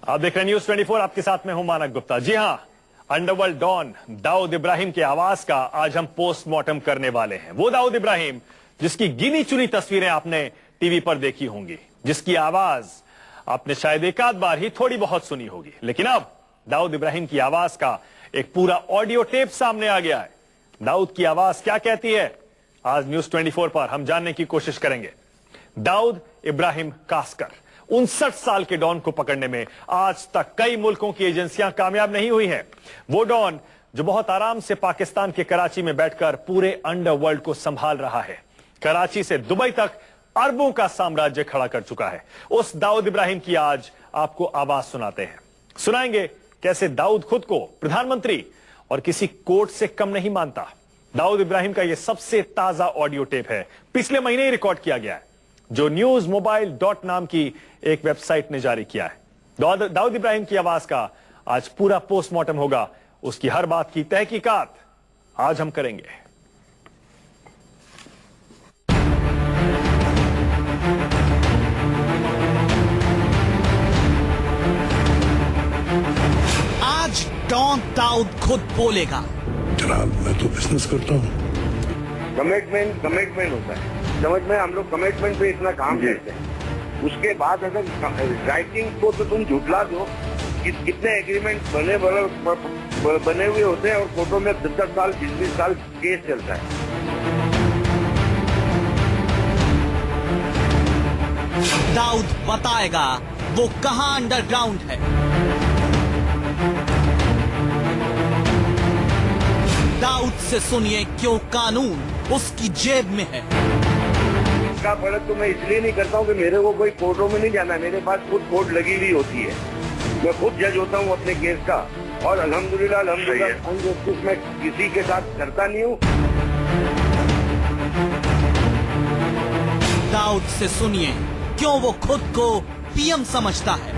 आप देख रहे हैं न्यूज 24, आपके साथ में हूं मानक गुप्ता। जी हां, अंडरवर्ल्ड डॉन दाऊद इब्राहिम के आवाज का आज हम पोस्टमार्टम करने वाले हैं। वो दाऊद इब्राहिम जिसकी गिनी चुनी तस्वीरें आपने टीवी पर देखी होंगी, जिसकी आवाज आपने शायद एक आध बार ही थोड़ी बहुत सुनी होगी, लेकिन अब दाऊद इब्राहिम की आवाज का एक पूरा ऑडियो टेप सामने आ गया है। दाऊद की आवाज क्या कहती है, आज न्यूज 24 पर हम जानने की कोशिश करेंगे। दाऊद इब्राहिम कास्कर 59 साल के डॉन को पकड़ने में आज तक कई मुल्कों की एजेंसियां कामयाब नहीं हुई हैं। वो डॉन जो बहुत आराम से पाकिस्तान के कराची में बैठकर पूरे अंडरवर्ल्ड को संभाल रहा है, कराची से दुबई तक अरबों का साम्राज्य खड़ा कर चुका है। उस दाऊद इब्राहिम की आज आपको आवाज सुनाते हैं। सुनाएंगे कैसे दाऊद खुद को प्रधानमंत्री और किसी कोर्ट से कम नहीं मानता। दाऊद इब्राहिम का यह सबसे ताजा ऑडियो टेप है, पिछले महीने ही रिकॉर्ड किया गया है, जो newsmobile.com नाम की एक वेबसाइट ने जारी किया है। दाऊद इब्राहिम की आवाज का आज पूरा पोस्टमार्टम होगा, उसकी हर बात की तहकीकात आज हम करेंगे। आज डॉन दाऊद खुद बोलेगा। जनाब, मैं तो बिजनेस करता हूँ। कमिटमेंट होता है, समझ में, हम लोग कमिटमेंट पे इतना काम करते हैं। उसके बाद अगर राइटिंग को तो तुम झुटला दो कि कितने एग्रीमेंट बने हुए होते हैं और कोर्टों में 10 साल 20 साल केस चलता है। दाऊद बताएगा वो कहां अंडरग्राउंड है। दाऊद से सुनिए क्यों कानून उसकी जेब में है। इसका फर्क तो मैं इसलिए नहीं करता हूँ कि मेरे को कोई कोर्टों में नहीं जाना है, मेरे पास खुद कोर्ट लगी हुई होती है, मैं खुद जज होता हूँ अपने केस का। और अल्हम्दुलिल्लाह अनजस्टिस मैं किसी के साथ करता नहीं हूँ। दाऊद से सुनिए क्यों वो खुद को पीएम समझता है।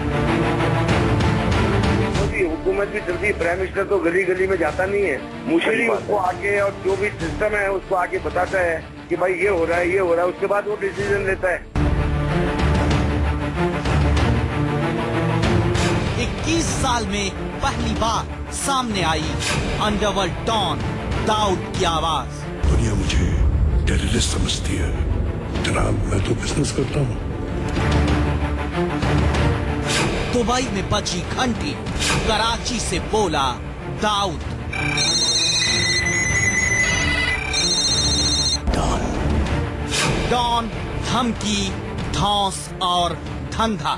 हुकूमत भी चलती है, प्राइम मिनिस्टर तो गली गली में जाता नहीं है, मुशीरी उसको आके और जो भी सिस्टम है उसको आके बताता है कि भाई ये हो रहा है, ये हो रहा है, उसके बाद वो डिसीजन लेता है। 21 साल में पहली बार सामने आई अंडरवर्ल्ड डॉन दाऊद की आवाज। दुनिया मुझे टेररिस्ट समझती है। जनाब, मैं तो बिजनेस करता हूँ। दुबई में बजी घंटी, कराची से बोला दाऊद। डॉन, धमकी, धौंस और धंधा।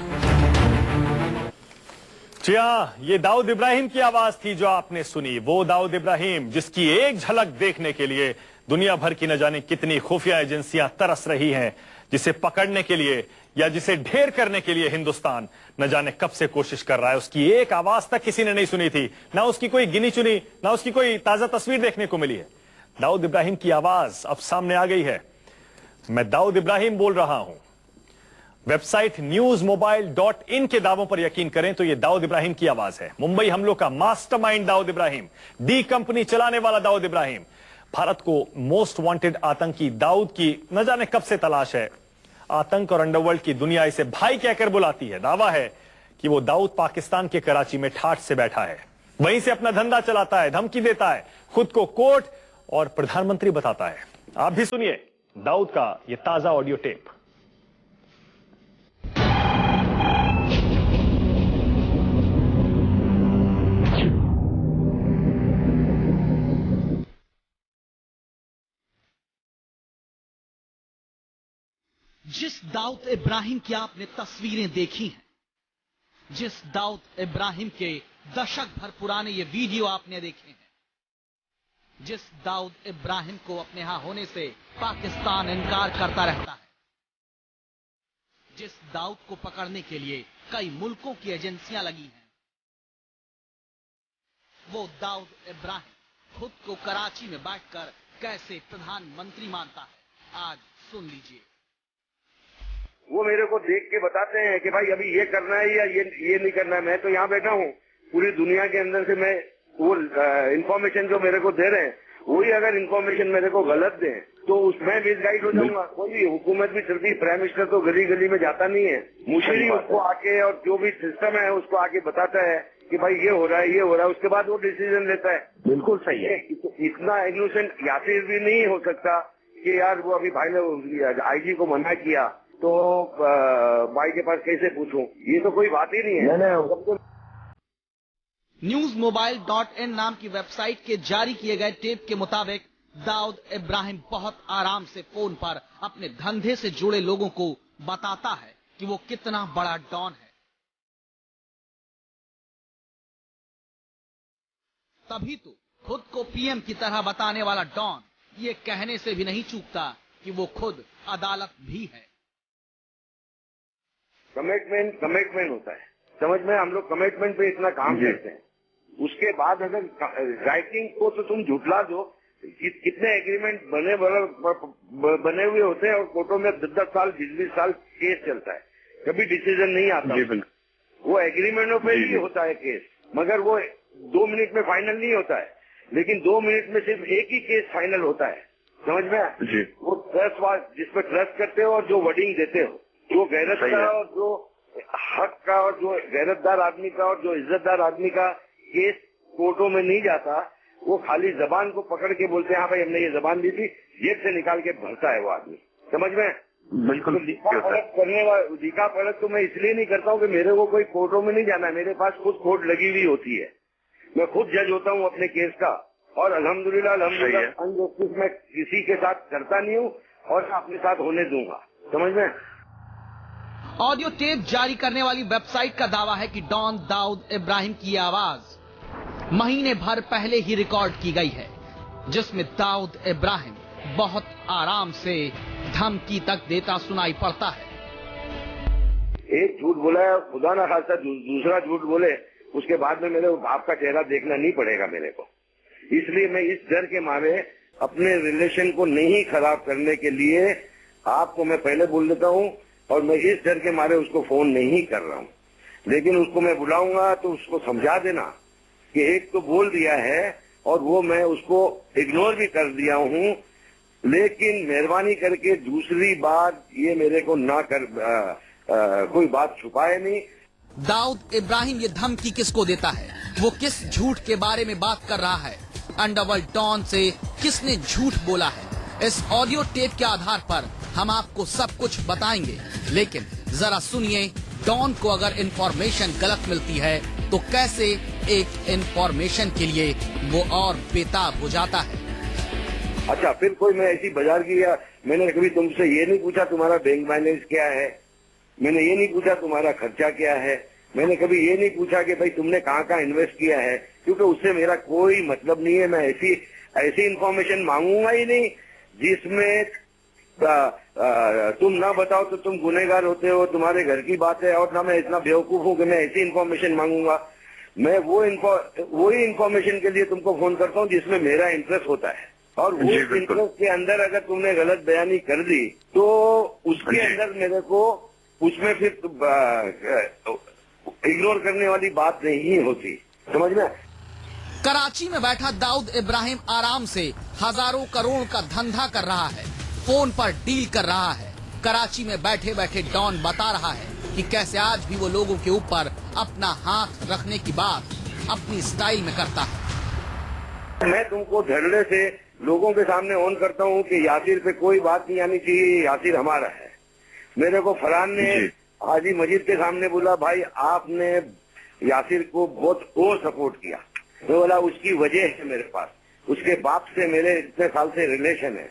जी हां, ये दाऊद इब्राहिम की आवाज थी जो आपने सुनी। वो दाऊद इब्राहिम जिसकी एक झलक देखने के लिए दुनिया भर की न जाने कितनी खुफिया एजेंसियां तरस रही हैं, जिसे पकड़ने के लिए या जिसे ढेर करने के लिए हिंदुस्तान न जाने कब से कोशिश कर रहा है। उसकी एक आवाज तक किसी ने नहीं सुनी थी, ना उसकी कोई गिनी चुनी, ना उसकी कोई ताजा तस्वीर देखने को मिली है। दाऊद इब्राहिम की आवाज अब सामने आ गई है। मैं दाऊद इब्राहिम बोल रहा हूं। वेबसाइट newsmobile.in के दावों पर यकीन करें तो यह दाऊद इब्राहिम की आवाज है। मुंबई हमलों का mastermind Dawood Ibrahim, D company चलाने वाला दाऊद इब्राहिम। भारत को मोस्ट वांटेड आतंकी दाऊद की न जाने कब से तलाश है। आतंक और अंडरवर्ल्ड की दुनिया इसे भाई कहकर बुलाती है। दावा है कि वो दाऊद पाकिस्तान के कराची में ठाठ से बैठा है, वहीं से अपना धंधा चलाता है, धमकी देता है, खुद को कोर्ट और प्रधानमंत्री बताता है। आप भी सुनिए दाऊद का यह ताजा ऑडियो टेप। जिस दाऊद इब्राहिम की आपने तस्वीरें देखी हैं, जिस दाऊद इब्राहिम के दशक भर पुराने ये वीडियो आपने देखे हैं, जिस दाऊद इब्राहिम को अपने यहां होने से पाकिस्तान इनकार करता रहता है, जिस दाऊद को पकड़ने के लिए कई मुल्कों की एजेंसियां लगी हैं, वो दाऊद इब्राहिम खुद को कराची में बैठकर कैसे प्रधानमंत्री मानता है, आज सुन लीजिए। वो मेरे को देख के बताते हैं कि भाई अभी ये करना है या ये नहीं करना है। मैं तो यहाँ बैठा हूँ, पूरी दुनिया के अंदर से मैं वो इंफॉर्मेशन जो मेरे को दे रहे हैं वही अगर इन्फॉर्मेशन मेरे को गलत दें तो उसमें मिसगाइड हो जाऊंगा। कोई हुकूमत भी चलती, प्राइम मिनिस्टर तो गली गली में जाता नहीं है, मुशीरी उसको आके और जो भी सिस्टम है उसको आके बताता है कि भाई ये हो रहा है, ये हो रहा है, उसके बाद वो डिसीजन लेता है। बिल्कुल सही है। इतना इनोसेंट यासिर भी नहीं हो सकता कि यार वो अभी भाई ने आईजी को मना किया तो भाई के पास कैसे पूछूं, ये तो कोई बात ही नहीं है। newsmobile.in नाम की वेबसाइट के जारी किए गए टेप के मुताबिक दाऊद इब्राहिम बहुत आराम से फोन पर अपने धंधे से जुड़े लोगों को बताता है कि वो कितना बड़ा डॉन है। तभी तो खुद को पीएम की तरह बताने वाला डॉन ये कहने से भी नहीं चूकता कि वो खुद अदालत भी है। कमिटमेंट होता है, समझ में, हम लोग कमिटमेंट पे इतना काम करते हैं, उसके बाद अगर राइटिंग को तो तुम झुटला दो। कितने एग्रीमेंट बने हुए होते हैं और कोर्टों में 10-10 साल 20-20 साल केस चलता है, कभी डिसीजन नहीं आता। वो एग्रीमेंटों पे ही होता है केस, मगर वो 2 मिनट में फाइनल नहीं होता है, लेकिन 2 मिनट में सिर्फ एक ही केस फाइनल होता है, समझ में। जी। वो ट्रस्ट, जिस पर ट्रस्ट करते हो और जो वर्डिंग देते हो, जो गैरत का और जो हक का और जो गैरतदार आदमी का और जो इज्जतदार आदमी का केस कोर्टों में नहीं जाता, वो खाली जबान को पकड़ के बोलते हैं हाँ भाई हमने ये जबान दी थी, जेब से निकाल के भरता है वो आदमी, समझ में। बिल्कुल। तो लिखा पढ़त तो मैं इसलिए नहीं करता हूँ कि मेरे को कोई कोर्टों में नहीं जाना है, मेरे पास खुद कोर्ट लगी हुई होती है, मैं खुद जज होता हूँ अपने केस का। और अल्हम्दुलिल्लाह अनजस्टिस मैं किसी के साथ करता नहीं हूँ और अपने साथ होने दूंगा, समझ में। ऑडियो टेप जारी करने वाली वेबसाइट का दावा है कि डॉन दाऊद इब्राहिम की आवाज महीने भर पहले ही रिकॉर्ड की गई है, जिसमें दाऊद इब्राहिम बहुत आराम से धमकी तक देता सुनाई पड़ता है। एक झूठ बोला है, खुदा ना खास्ता दूसरा झूठ बोले, उसके बाद में मेरे बाप का चेहरा देखना नहीं पड़ेगा मेरे को। इसलिए मैं इस डर के मारे अपने रिलेशन को नहीं खराब करने के लिए आपको मैं पहले बोल देता हूँ, और मैं इस डर के मारे उसको फोन नहीं कर रहा हूँ। लेकिन उसको मैं बुलाऊंगा तो उसको समझा देना कि एक तो बोल दिया है और वो मैं उसको इग्नोर भी कर दिया हूँ, लेकिन मेहरबानी करके दूसरी बार ये मेरे को ना कर कोई बात छुपाए नहीं। दाऊद इब्राहिम ये धमकी किसको देता है, वो किस झूठ के बारे में बात कर रहा है, अंडरवर्ल्ड डॉन से किसने झूठ बोला है, इस ऑडियो टेप के आधार पर हम आपको सब कुछ बताएंगे। लेकिन जरा सुनिए, डॉन को अगर इंफॉर्मेशन गलत मिलती है तो कैसे एक इंफॉर्मेशन के लिए वो और बेताब हो जाता है। अच्छा, फिर कोई मैं ऐसी बाजार की, या मैंने कभी तुमसे ये नहीं पूछा तुम्हारा बैंक बैलेंस क्या है, मैंने ये नहीं पूछा तुम्हारा खर्चा क्या है, मैंने कभी ये नहीं पूछा कि भाई तुमने कहाँ कहाँ इन्वेस्ट किया है, क्योंकि उससे मेरा कोई मतलब नहीं है। मैं ऐसी इंफॉर्मेशन मांगूंगा ही नहीं जिसमें तुम ना बताओ तो तुम गुनहगार होते हो, तुम्हारे घर की बात है। और ना मैं इतना बेवकूफ हूँ कि मैं ऐसी इन्फॉर्मेशन मांगूंगा। मैं वही इन्फॉर्मेशन के लिए तुमको फोन करता हूँ जिसमें मेरा इंटरेस्ट होता है, और वो इंटरेस्ट के अंदर अगर तुमने गलत बयानी कर दी तो उसके अंदर मेरे को उसमें फिर इग्नोर करने वाली बात नहीं होती, समझ में। कराची में बैठा दाऊद इब्राहिम आराम से हजारों करोड़ का धंधा कर रहा है, फोन पर डील कर रहा है। कराची में बैठे बैठे डॉन बता रहा है कि कैसे आज भी वो लोगों के ऊपर अपना हाथ रखने की बात अपनी स्टाइल में करता है। मैं तुमको धड़ल्ले से लोगों के सामने ऑन करता हूँ कि यासिर पे कोई बात नहीं आनी चाहिए, यासिर हमारा है। मेरे को फरहान ने हाजी मजीद के सामने बोला भाई आपने यासिर को बहुत सपोर्ट किया, तो बोला उसकी वजह है मेरे पास, उसके बाप से मेरे इतने साल से रिलेशन है,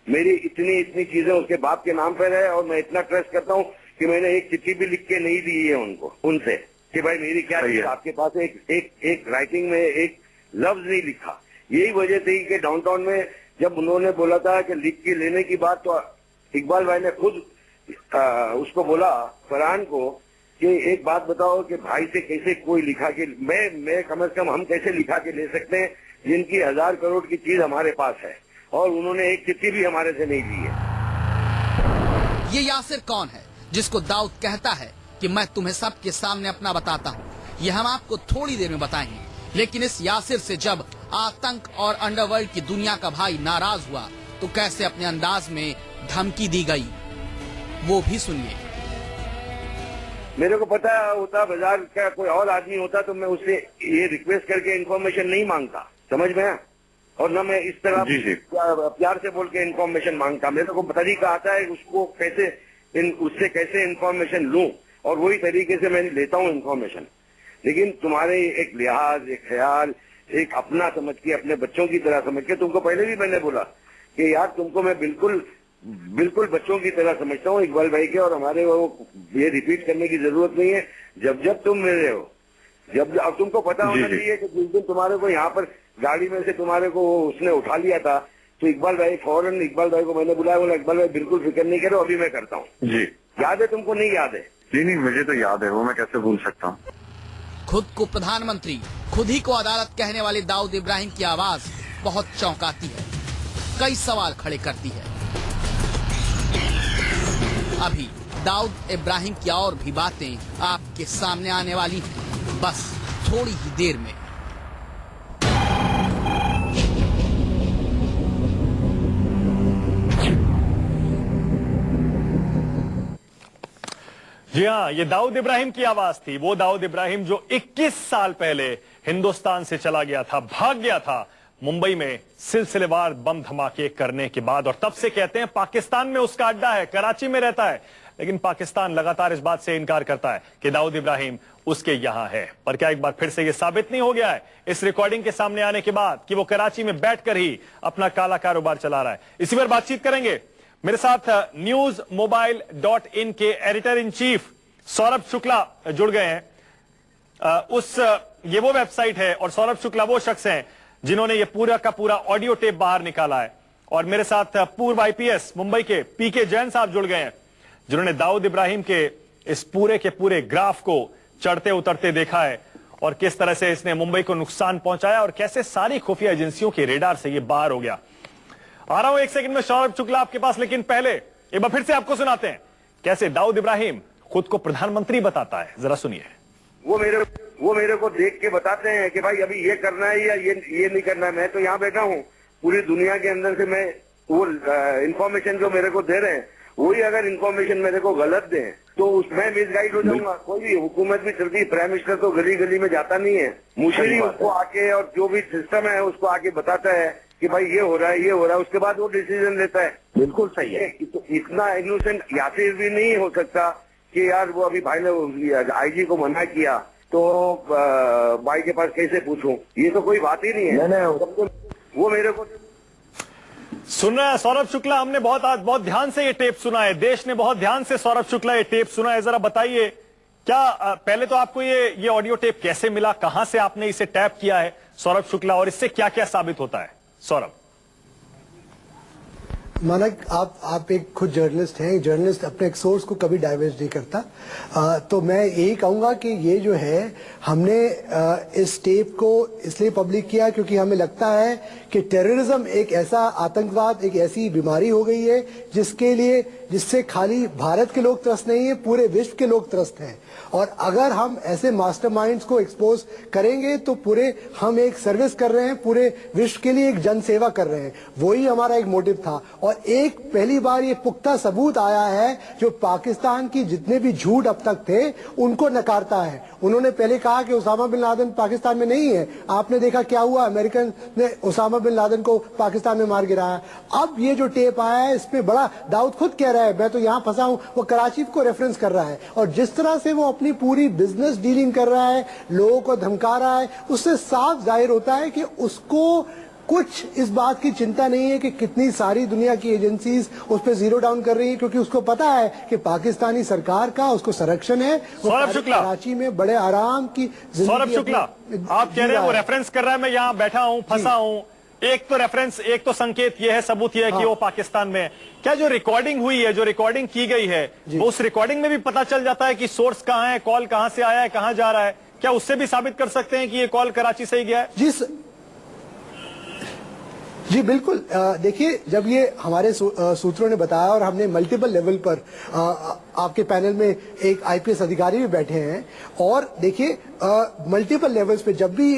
मेरी इतनी चीजें उसके बाप के नाम पर है, और मैं इतना ट्रस्ट करता हूँ कि मैंने एक चिट्ठी भी लिख के नहीं दी है उनसे कि भाई मेरी क्या चीज आपके पास एक राइटिंग में एक लफ्ज नहीं लिखा। यही वजह थी कि डाउनटाउन में जब उन्होंने बोला था कि लिख के लेने की बात, तो इकबाल भाई ने खुद उसको बोला फरहान को कि एक बात बताओ कि भाई से कैसे कोई लिखा के, मैं कम से कम हम कैसे लिखा के ले सकते हैं जिनकी 1000 करोड़ की चीज हमारे पास है, और उन्होंने एक चिट्ठी भी हमारे से नहीं ली है। ये यासिर कौन है जिसको दाऊद कहता है कि मैं तुम्हें सबके सामने अपना बताता हूँ? ये हम आपको थोड़ी देर में बताएंगे, लेकिन इस यासिर से जब आतंक और अंडरवर्ल्ड की दुनिया का भाई नाराज हुआ तो कैसे अपने अंदाज में धमकी दी गई, वो भी सुनिए। मेरे को पता होता बाजार का कोई और आदमी होता तो मैं उससे ये रिक्वेस्ट करके इन्फॉर्मेशन नहीं मांगता, समझ में आया? और न मैं इस तरह प्यार से बोल के इन्फॉर्मेशन मांगता। मेरे को तरीका आता है उसको कैसे उससे कैसे इन्फॉर्मेशन लूं, और वही तरीके से मैं लेता हूं इन्फॉर्मेशन। लेकिन तुम्हारे एक लिहाज, एक ख्याल, एक अपना समझ के, अपने बच्चों की तरह समझ के, तुमको पहले भी मैंने बोला कि यार तुमको मैं बिल्कुल बच्चों की तरह समझता हूँ इकबाल भाई के, और हमारे वो ये रिपीट करने की जरूरत नहीं है। जब तुम मिले हो, जब अब तुमको पता होना चाहिए कि जिस दिन तुम्हारे को यहाँ पर गाड़ी में से तुम्हारे को उसने उठा लिया था तो इकबाल भाई फौरन इकबाल भाई को मैंने बुलाया, बोला इकबाल भाई बिल्कुल फिक्र नहीं करो, अभी मैं करता हूँ। जी याद है तुमको? नहीं याद है? नहीं, मुझे तो याद है, वो मैं कैसे भूल सकता हूँ। खुद को प्रधानमंत्री, खुद ही को अदालत कहने वाले दाऊद इब्राहिम की आवाज बहुत चौंकाती है, कई सवाल खड़े करती है। अभी दाऊद इब्राहिम की और भी बातें आपके सामने आने वाली हैं, बस थोड़ी ही देर में। जी हाँ, ये दाऊद इब्राहिम की आवाज थी। वो दाऊद इब्राहिम जो 21 साल पहले हिंदुस्तान से चला गया था, भाग गया था मुंबई में सिलसिलेवार बम धमाके करने के बाद, और तब से कहते हैं पाकिस्तान में उसका अड्डा है, कराची में रहता है। लेकिन पाकिस्तान लगातार इस बात से इनकार करता है कि दाऊद इब्राहिम उसके यहां है। पर क्या एक बार फिर से यह साबित नहीं हो गया है इस रिकॉर्डिंग के सामने आने के बाद कि वो कराची में बैठकर ही अपना काला कारोबार चला रहा है? इसी पर बातचीत करेंगे। मेरे साथ NewsMobile.in के editor in chief Saurabh Shukla जुड़ गए हैं। ये वो वेबसाइट है और सौरभ शुक्ला वो शख्स हैं जिन्होंने ये पूरा का पूरा ऑडियो टेप बाहर निकाला है। और मेरे साथ पूर्व IPS मुंबई के PK जैन साहब जुड़ गए हैं, जिन्होंने दाऊद इब्राहिम के इस पूरे के पूरे ग्राफ को चढ़ते उतरते देखा है और किस तरह से इसने मुंबई को नुकसान पहुंचाया और कैसे सारी खुफिया एजेंसियों के रेडार से ये बाहर हो गया। आ रहा हूं एक सेकंड में सौरभ शुक्ला आपके पास, लेकिन पहले एक बार फिर से आपको सुनाते हैं कैसे दाऊद इब्राहिम खुद को प्रधानमंत्री बताता है, जरा सुनिए। वो मेरे को देख के बताते हैं कि भाई अभी ये करना है या ये नहीं करना है। मैं तो यहाँ बैठा हूँ, पूरी दुनिया के अंदर से मैं वो इन्फॉर्मेशन जो मेरे को दे रहे हैं, वही अगर इन्फॉर्मेशन मेरे को गलत दें तो उसमें मिसगाइड हो जाऊंगा। कोई भी हुकूमत भी चलती है, प्राइम मिनिस्टर तो गली गली में जाता नहीं है, मुशीरी उसको आके और जो भी सिस्टम है उसको आके बताता है कि भाई ये हो रहा है, ये हो रहा है, उसके बाद वो डिसीजन लेता है। बिल्कुल सही है। तो इतना इनोसेंट यासिर भी नहीं हो सकता कि यार वो अभी भाई ने IG को मना किया तो भाई के पास कैसे पूछूं, ये तो कोई बात ही नहीं है। वो मेरे को सुन रहा है सौरभ शुक्ला, हमने बहुत ध्यान से ये टेप सुना है, देश ने बहुत ध्यान से सौरभ शुक्ला ये टेप सुना है। जरा बताइए क्या पहले तो आपको ये ऑडियो टेप कैसे मिला, कहां से आपने इसे टैप किया है सौरभ शुक्ला, और इससे क्या क्या साबित होता है सौरभ? मानक, आप एक खुद जर्नलिस्ट हैं, जर्नलिस्ट अपने एक सोर्स को कभी डाइवर्ज नहीं करता। तो मैं यही कहूंगा कि ये जो है हमने इस टेप को इसलिए पब्लिक किया क्योंकि हमें लगता है कि टेररिज्म एक ऐसा आतंकवाद, एक ऐसी बीमारी हो गई है जिससे खाली भारत के लोग त्रस्त नहीं है, पूरे विश्व के लोग त्रस्त हैं। और अगर हम ऐसे मास्टरमाइंड्स को एक्सपोज करेंगे तो पूरे हम एक सर्विस कर रहे हैं, पूरे विश्व के लिए एक जन सेवा कर रहे हैं। वही हमारा एक मोटिव था। और एक पहली बार ये पुख्ता सबूत आया है जो पाकिस्तान की जितने भी झूठ अब तक थे उनको नकारता है। उन्होंने पहले कहा कि उसामा बिन लादेन पाकिस्तान में नहीं है, आपने देखा क्या हुआ, अमेरिकन ने उसामा बिन लादेन को पाकिस्तान में मार गिराया। अब ये जो टेप आया है इसमें बड़ा दाऊद खुद कह रहा है मैं तो यहाँ फंसा हूँ, वो कराची को रेफरेंस कर रहा है। और जिस तरह से वो अपनी पूरी बिजनेस डीलिंग कर रहा है, लोगों को धमका रहा है, उससे साफ जाहिर होता है कि उसको कुछ इस बात की चिंता नहीं है कि कितनी सारी दुनिया की एजेंसीज उस पर जीरो डाउन कर रही है, क्योंकि उसको पता है कि पाकिस्तानी सरकार का उसको संरक्षण है। सौरभ शुक्ला, कराची में बड़े आराम की सौरभ शुक्ला आप कह रहे हैं वो रेफरेंस कर रहा है, मैं यहाँ बैठा हूँ, फंसा हूँ। एक तो रेफरेंस, एक तो संकेत ये है, सबूत ये है कि वो पाकिस्तान में है। क्या जो रिकॉर्डिंग हुई है, जो रिकॉर्डिंग की गई है, वो उस रिकॉर्डिंग में भी पता चल जाता है कि सोर्स कहाँ है, कॉल कहाँ से आया है, कहाँ जा रहा है? क्या उससे भी साबित कर सकते हैं कि ये कॉल कराची से ही गया है? जी बिल्कुल। देखिए, जब ये हमारे सूत्रों ने बताया और हमने मल्टीपल लेवल पर आपके पैनल में एक आईपीएस अधिकारी भी बैठे हैं, और देखिए मल्टीपल लेवल्स पे जब भी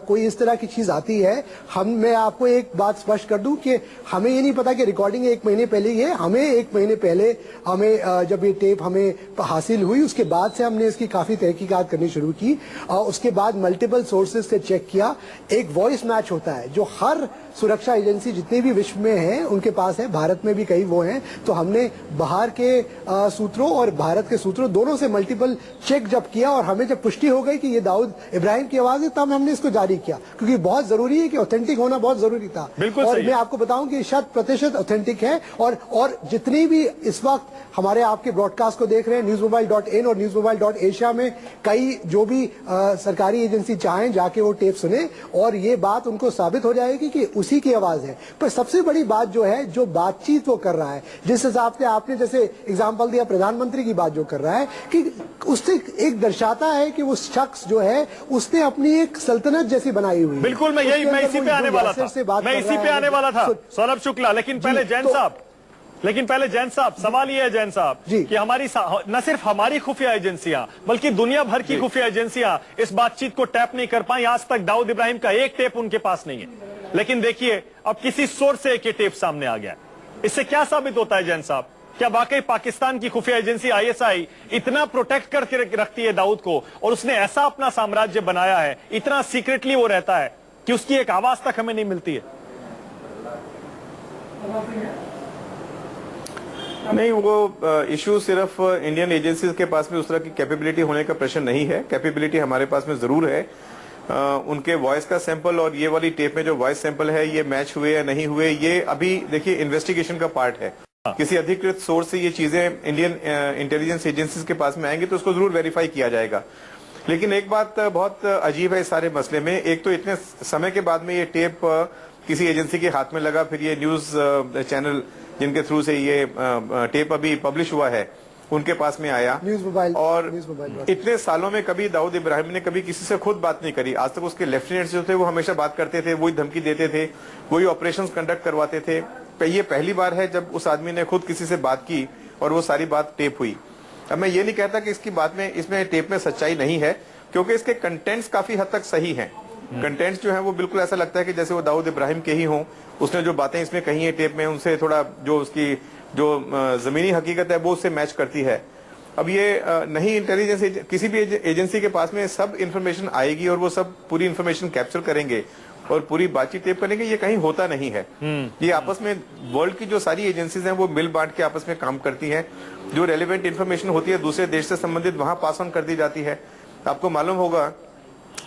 कोई इस तरह की चीज आती है, मैं आपको एक बात स्पष्ट कर दूं कि हमें ये नहीं पता कि रिकॉर्डिंग 1 महीने पहले ही है। हमें 1 महीने पहले जब ये टेप हमें हासिल हुई, उसके बाद से हमने इसकी काफी तहकीकात करनी शुरू की, और उसके बाद मल्टीपल सोर्सेज से चेक किया। एक वॉइस मैच होता है जो हर सुरक्षा एजेंसी जितने भी विश्व में हैं उनके पास है, भारत में भी कई वो हैं। तो हमने बाहर के सूत्रों और भारत के सूत्रों दोनों से मल्टीपल चेक जब किया, और हमें जब पुष्टि हो गई कि ये दाऊद इब्राहिम की आवाज है, तब हमने इसको जारी किया, क्योंकि बहुत जरूरी है कि ऑथेंटिक होना बहुत जरूरी था। बिल्कुल और सही मैं आपको बताऊं कि 100% ऑथेंटिक है। और जितनी भी इस वक्त हमारे आपके ब्रॉडकास्ट को देख रहे हैं, newsmobile.in और newsmobile.asia में कई जो भी सरकारी एजेंसी चाहें जाके वो टेप सुने, और ये बात उनको साबित हो जाएगी कि उसी की आवाज है। पर सबसे बड़ी बात जो है, जो बातचीत वो कर रहा है, जिस हिसाब से आपने जैसे एग्जांपल दिया प्रधानमंत्री की बात जो कर रहा है, कि उससे एक दर्शाता है कि वो शख्स जो है उसने अपनी एक सल्तनत जैसी बनाई हुई है। बिल्कुल, मैं इसी पे आने वाला था, सौरभ शुक्ला। लेकिन पहले जैन साहब, सवाल ये है जैन साहब कि हमारी न सिर्फ हमारी खुफिया एजेंसियां बल्कि दुनिया भर की खुफिया एजेंसियां इस बातचीत को टैप नहीं कर पाई। आज तक दाऊद इब्राहिम का एक टेप उनके पास नहीं है, लेकिन देखिए अब किसी सोर्स से एक टेप सामने आ गया। इससे क्या साबित होता है जैन साहब? क्या वाकई पाकिस्तान की खुफिया एजेंसी आईएसआई इतना प्रोटेक्ट करके रखती है दाऊद को, और उसने ऐसा अपना साम्राज्य बनाया है, इतना सीक्रेटली वो रहता है कि उसकी एक आवाज तक हमें नहीं मिलती है? नहीं, वो इशू सिर्फ इंडियन एजेंसीज के पास में उस तरह की कैपेबिलिटी होने का प्रश्न नहीं है। कैपेबिलिटी हमारे पास में जरूर है। उनके वॉइस का सैंपल और ये वाली टेप में जो वॉइस सैंपल है, ये मैच हुए या नहीं हुए, ये अभी देखिए इन्वेस्टिगेशन का पार्ट है। किसी अधिकृत सोर्स से ये चीजें इंडियन इंटेलिजेंस एजेंसीज के पास में आएंगी तो उसको जरूर वेरीफाई किया जाएगा। लेकिन एक बात बहुत अजीब है इस सारे मसले में, एक तो इतने समय के बाद में ये टेप किसी एजेंसी के हाथ में लगा, फिर ये न्यूज चैनल जिनके थ्रू से ये टेप अभी पब्लिश हुआ है उनके पास में आया, और इतने सालों में कभी दाऊद इब्राहिम ने कभी किसी से खुद बात नहीं करी। आज तक उसके लेफ्टिनेंट्स जो थे वो हमेशा बात करते थे, वही धमकी देते थे, वही ऑपरेशंस कंडक्ट करवाते थे। ये पहली बार है जब उस आदमी ने खुद किसी से बात की और वो सारी बात टेप हुई। अब मैं ये नहीं कहता कि इसकी बात में, इसमें टेप में सच्चाई नहीं है, क्योंकि इसके कंटेंट्स काफी हद तक सही हैं। कंटेंट्स जो है वो बिल्कुल ऐसा लगता है कि जैसे वो दाऊद इब्राहिम के ही हों। उसने जो बातें इसमें कही है टेप में, उनसे थोड़ा जो उसकी जो जमीनी हकीकत है वो उससे मैच करती है। अब ये नहीं इंटेलिजेंस किसी भी एजेंसी के पास में सब इंफॉर्मेशन आएगी और वो सब पूरी इंफॉर्मेशन कैप्चर करेंगे और पूरी बातचीत टेप करेंगे, ये कहीं होता नहीं है। ये आपस में वर्ल्ड की जो सारी एजेंसीज हैं वो मिल बांट के आपस में काम करती हैं। जो रेलिवेंट इंफॉर्मेशन होती है दूसरे देश से संबंधित, वहां पास ऑन कर दी जाती है। आपको मालूम होगा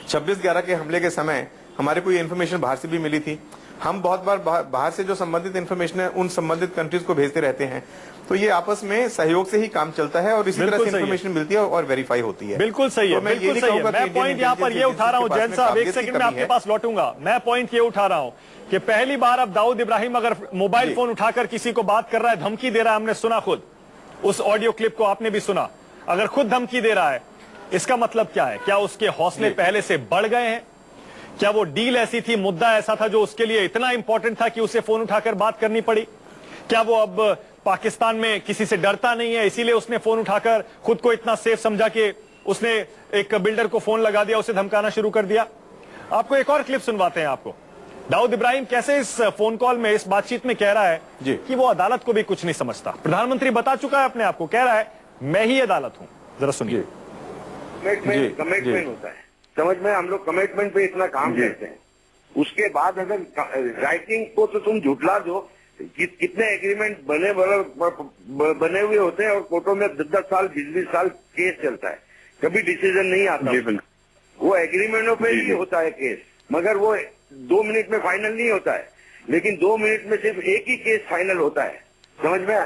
26/11 के हमले के समय हमारे को ये इन्फॉर्मेशन बाहर से भी मिली थी। हम बहुत बार बाहर से जो संबंधित इन्फॉर्मेशन है उन संबंधित कंट्रीज को भेजते रहते हैं। तो ये आपस में सहयोग से ही काम चलता है और इसी तरह से इन्फॉर्मेशन मिलती है और वेरीफाई होती है। बिल्कुल सही है, बिल्कुल सही है। मैं पॉइंट यहाँ पर ये उठा रहा हूँ जैन साहब, एक सेकंड में आपके पास लौटूंगा। मैं पॉइंट ये उठा रहा हूँ कि पहली बार अब दाऊद इब्राहिम अगर मोबाइल फोन उठाकर किसी को बात कर रहा है, धमकी दे रहा है, हमने सुना खुद उस ऑडियो क्लिप को, आपने भी सुना। अगर खुद धमकी दे रहा है, इसका मतलब क्या है? क्या उसके हौसले पहले से बढ़ गए हैं? क्या वो डील ऐसी थी, मुद्दा ऐसा था जो उसके लिए इतना इंपॉर्टेंट था कि उसे फोन उठाकर बात करनी पड़ी? क्या वो अब पाकिस्तान में किसी से डरता नहीं है, इसीलिए उसने फोन उठाकर खुद को इतना सेफ समझा कि उसने एक बिल्डर को फोन लगा दिया, उसे धमकाना शुरू कर दिया? आपको एक और क्लिप सुनवाते हैं आपको। दाऊद इब्राहिम कैसे इस फोन कॉल में, इस बातचीत में कह रहा है कि वो अदालत को भी कुछ नहीं समझता। प्रधानमंत्री बता चुका है अपने आप को, कह रहा है मैं ही अदालत हूं। जरा सुनिए। कमिटमेंट होता है, समझ में, हम लोग कमिटमेंट पे इतना काम करते हैं। उसके बाद अगर राइटिंग को तो तुम झुटला दो, कितने एग्रीमेंट बने हुए होते हैं और कोर्टों में 10-10 साल 20-20 साल केस चलता है, कभी डिसीजन नहीं आता। वो एग्रीमेंटों पे ही होता है केस, मगर वो 2 मिनट में फाइनल नहीं होता है। लेकिन 2 मिनट में सिर्फ एक ही केस फाइनल होता है, समझ में।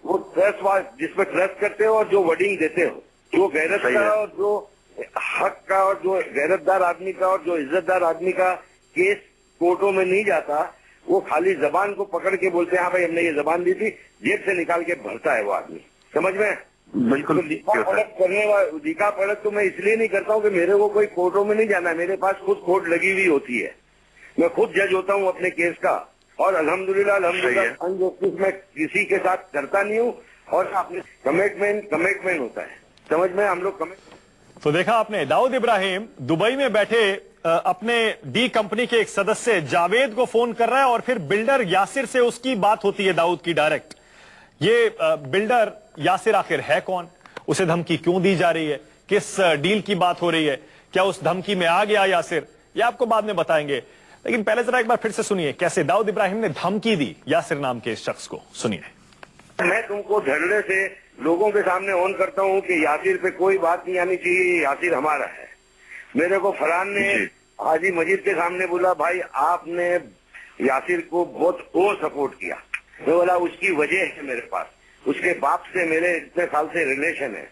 वो ट्रस्ट, जिसपे ट्रस्ट करते हो और जो वर्डिंग देते हो, जो गैरत का और जो हक का और जो गैरतदार आदमी का और जो इज्जतदार आदमी का केस कोर्टों में नहीं जाता, वो खाली जबान को पकड़ के बोलते हैं हाँ भाई हमने ये जबान दी थी, जेब से निकाल के भरता है वो आदमी, समझ में। बिल्कुल। तो लिखा पढ़त तो मैं इसलिए नहीं करता हूँ कि मेरे को कोई कोर्टों में नहीं जाना है, मेरे पास खुद कोर्ट लगी हुई होती है, मैं खुद जज होता हूँ अपने केस का और अल्हम्दुलिल्लाह अनजस्टिस मैं किसी के साथ करता नहीं हूँ। और आपने कमिटमेंट होता है, समझ में हम लोग तो देखा आपने, दाऊद इब्राहिम दुबई में बैठे अपने डी कंपनी के एक सदस्य जावेद को फोन कर रहा है और फिर बिल्डर यासिर से उसकी बात होती है दाऊद की डायरेक्ट। ये बिल्डर यासिर आखिर है कौन, उसे धमकी क्यों दी जा रही है, किस डील की बात हो रही है, क्या उस धमकी में आ गया यासिर, ये आपको बाद में बताएंगे। लेकिन पहले जरा एक बार फिर से सुनिए कैसे दाऊद इब्राहिम ने धमकी दी यासिर नाम के इस शख्स को, सुनिए। मैं तुमको धरने से लोगों के सामने ऑन करता हूँ कि यासिर पे कोई बात नहीं आनी चाहिए, यासिर हमारा है। मेरे को फरहान ने हाजी मजीद के सामने बोला भाई आपने यासिर को बहुत ओवर सपोर्ट किया। मैं बोला उसकी वजह है मेरे पास, उसके बाप से मेरे इतने साल से रिलेशन है,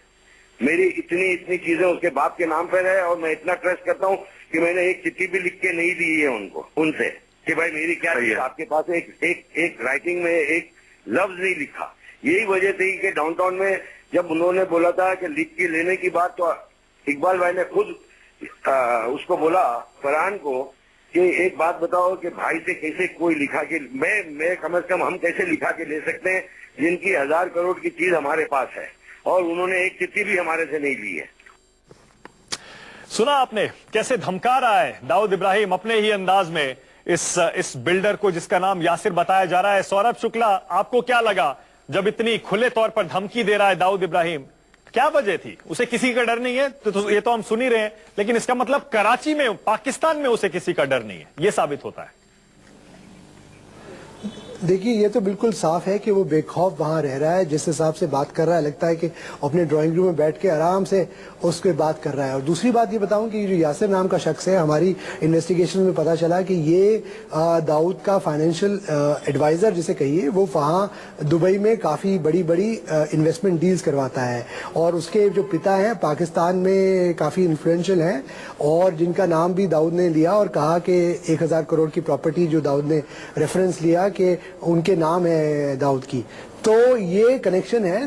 मेरी इतनी चीजें उसके बाप के नाम पर है और मैं इतना ट्रस्ट करता हूँ कि मैंने एक चिट्ठी भी लिख के नहीं दी है उनको उनसे कि भाई मेरी क्या चीज आपके पास एक राइटिंग में एक लफ्ज नहीं लिखा। यही वजह थी कि डाउनटाउन में जब उन्होंने बोला था कि लिख के लेने की बात, तो इकबाल भाई ने खुद उसको बोला फरहान को कि एक बात बताओ कि भाई से कैसे कोई लिखा के मैं कम से कम हम कैसे लिखा के ले सकते हैं जिनकी 1000 करोड़ की चीज हमारे पास है और उन्होंने एक चिट्ठी भी हमारे से नहीं ली है। सुना आपने कैसे धमका रहा है दाऊद इब्राहिम अपने ही अंदाज में इस बिल्डर को जिसका नाम यासिर बताया जा रहा है। सौरभ शुक्ला, आपको क्या लगा जब इतनी खुले तौर पर धमकी दे रहा है दाऊद इब्राहिम, क्या वजह थी? उसे किसी का डर नहीं है तो ये तो हम सुन ही रहे हैं, लेकिन इसका मतलब कराची में पाकिस्तान में उसे किसी का डर नहीं है, यह साबित होता है। देखिए ये तो बिल्कुल साफ है कि वो बेखौफ वहाँ रह रहा है, जिस हिसाब से बात कर रहा है लगता है कि अपने ड्राइंग रूम में बैठ के आराम से उसके बात कर रहा है। और दूसरी बात ये बताऊं कि जो यासिर नाम का शख्स है, हमारी इन्वेस्टिगेशन में पता चला कि ये दाऊद का फाइनेंशियल एडवाइजर जिसे कहिए, वो वहाँ दुबई में काफ़ी बड़ी इन्वेस्टमेंट डील्स करवाता है और उसके जो पिता हैं पाकिस्तान में काफ़ी इन्फ्लुएंशियल हैं और जिनका नाम भी दाऊद ने लिया और कहा कि 1000 करोड़ की प्रॉपर्टी जो दाऊद ने रेफरेंस लिया कि उनके नाम है दाऊद की। तो ये कनेक्शन है,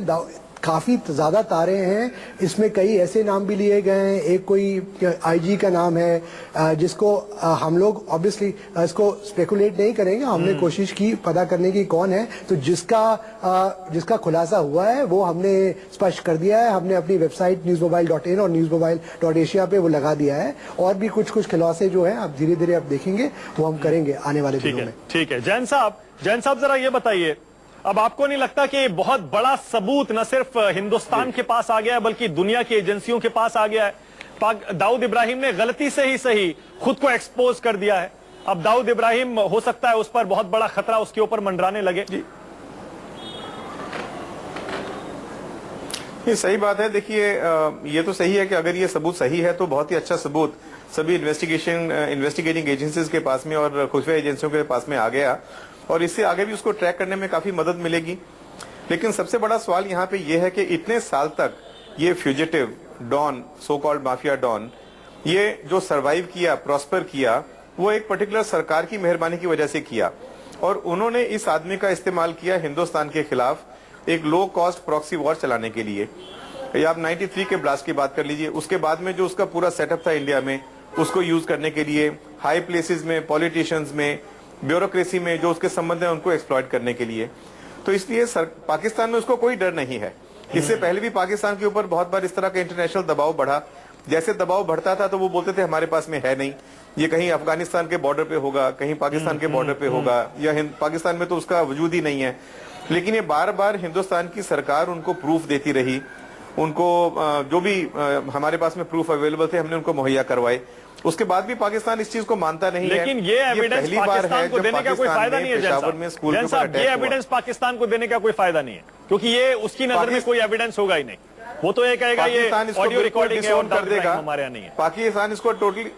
काफी ज्यादा तारे हैं इसमें, कई ऐसे नाम भी लिए गए हैं। एक कोई आईजी का नाम है जिसको हम लोग ऑब्वियसली इसको स्पेकुलेट नहीं करेंगे, हमने कोशिश की पता करने की कौन है, तो जिसका खुलासा हुआ है वो हमने स्पष्ट कर दिया है। हमने अपनी वेबसाइट newsmobile.in और newsmobile.asia पे वो लगा दिया है और भी कुछ खुलासे जो है आप धीरे धीरे आप देखेंगे वो हम करेंगे आने वाले दिनों में। ठीक है जैन साहब जरा ये बताइए, अब आपको नहीं लगता कि बहुत बड़ा सबूत न सिर्फ हिंदुस्तान के पास आ गया है बल्कि दुनिया की एजेंसियों के पास आ गया है? दाऊद इब्राहिम ने गलती से ही सही खुद को एक्सपोज कर दिया है। अब दाऊद इब्राहिम हो सकता है उस पर बहुत बड़ा खतरा उसके ऊपर मंडराने लगे। जी ये सही बात है। देखिए ये तो सही है कि अगर ये सबूत सही है तो बहुत ही अच्छा सबूत सभी इन्वेस्टिगेटिंग एजेंसीज के पास में और खुफिया एजेंसियों के पास में आ गया और इससे आगे भी उसको ट्रैक करने में काफी मदद मिलेगी। लेकिन सबसे बड़ा सवाल यहाँ पे ये है कि इतने साल तक ये fugitive don, so called mafia don, ये जो सरवाइव किया, प्रॉस्पर किया, वो एक पर्टिकुलर सरकार की मेहरबानी की वजह से किया और उन्होंने इस आदमी का इस्तेमाल किया हिंदुस्तान के खिलाफ एक लो कॉस्ट प्रॉक्सी वॉर चलाने के लिए। आप 93 के ब्लास्ट की बात कर लीजिए, उसके बाद में जो उसका पूरा सेटअप था इंडिया में, उसको यूज करने के लिए हाई प्लेसेस में, पॉलिटिशियंस में, ब्यूरोक्रेसी में जो उसके संबंध है उनको एक्सप्लॉइट करने के लिए। तो इसलिए पाकिस्तान में उसको कोई डर नहीं है। इससे पहले भी पाकिस्तान के ऊपर बहुत बार इस तरह का इंटरनेशनल दबाव बढ़ा। जैसे दबाव बढ़ता था तो वो बोलते थे हमारे पास में है नहीं, ये कहीं अफगानिस्तान के बॉर्डर पे होगा, कहीं पाकिस्तान के बॉर्डर पे होगा, या पाकिस्तान में तो उसका वजूद ही नहीं है। लेकिन ये बार बार हिंदुस्तान की सरकार उनको प्रूफ देती रही, उनको जो भी हमारे पास में प्रूफ अवेलेबल थे हमने उनको मुहैया करवाए। उसके बाद भी पाकिस्तान इस चीज को मानता नहीं है। लेकिन ये एविडेंस पाकिस्तान को देने का कोई फायदा नहीं है जैन साहब, ये एविडेंस पाकिस्तान को देने का कोई फायदा नहीं है क्योंकि ये उसकी नजर में कोई एविडेंस होगा ही नहीं। वो तो ये कहेगा ये ऑडियो रिकॉर्डिंग है और कर देगा, हमारे यहाँ नहीं है। पाकिस्तान इसको टोटली,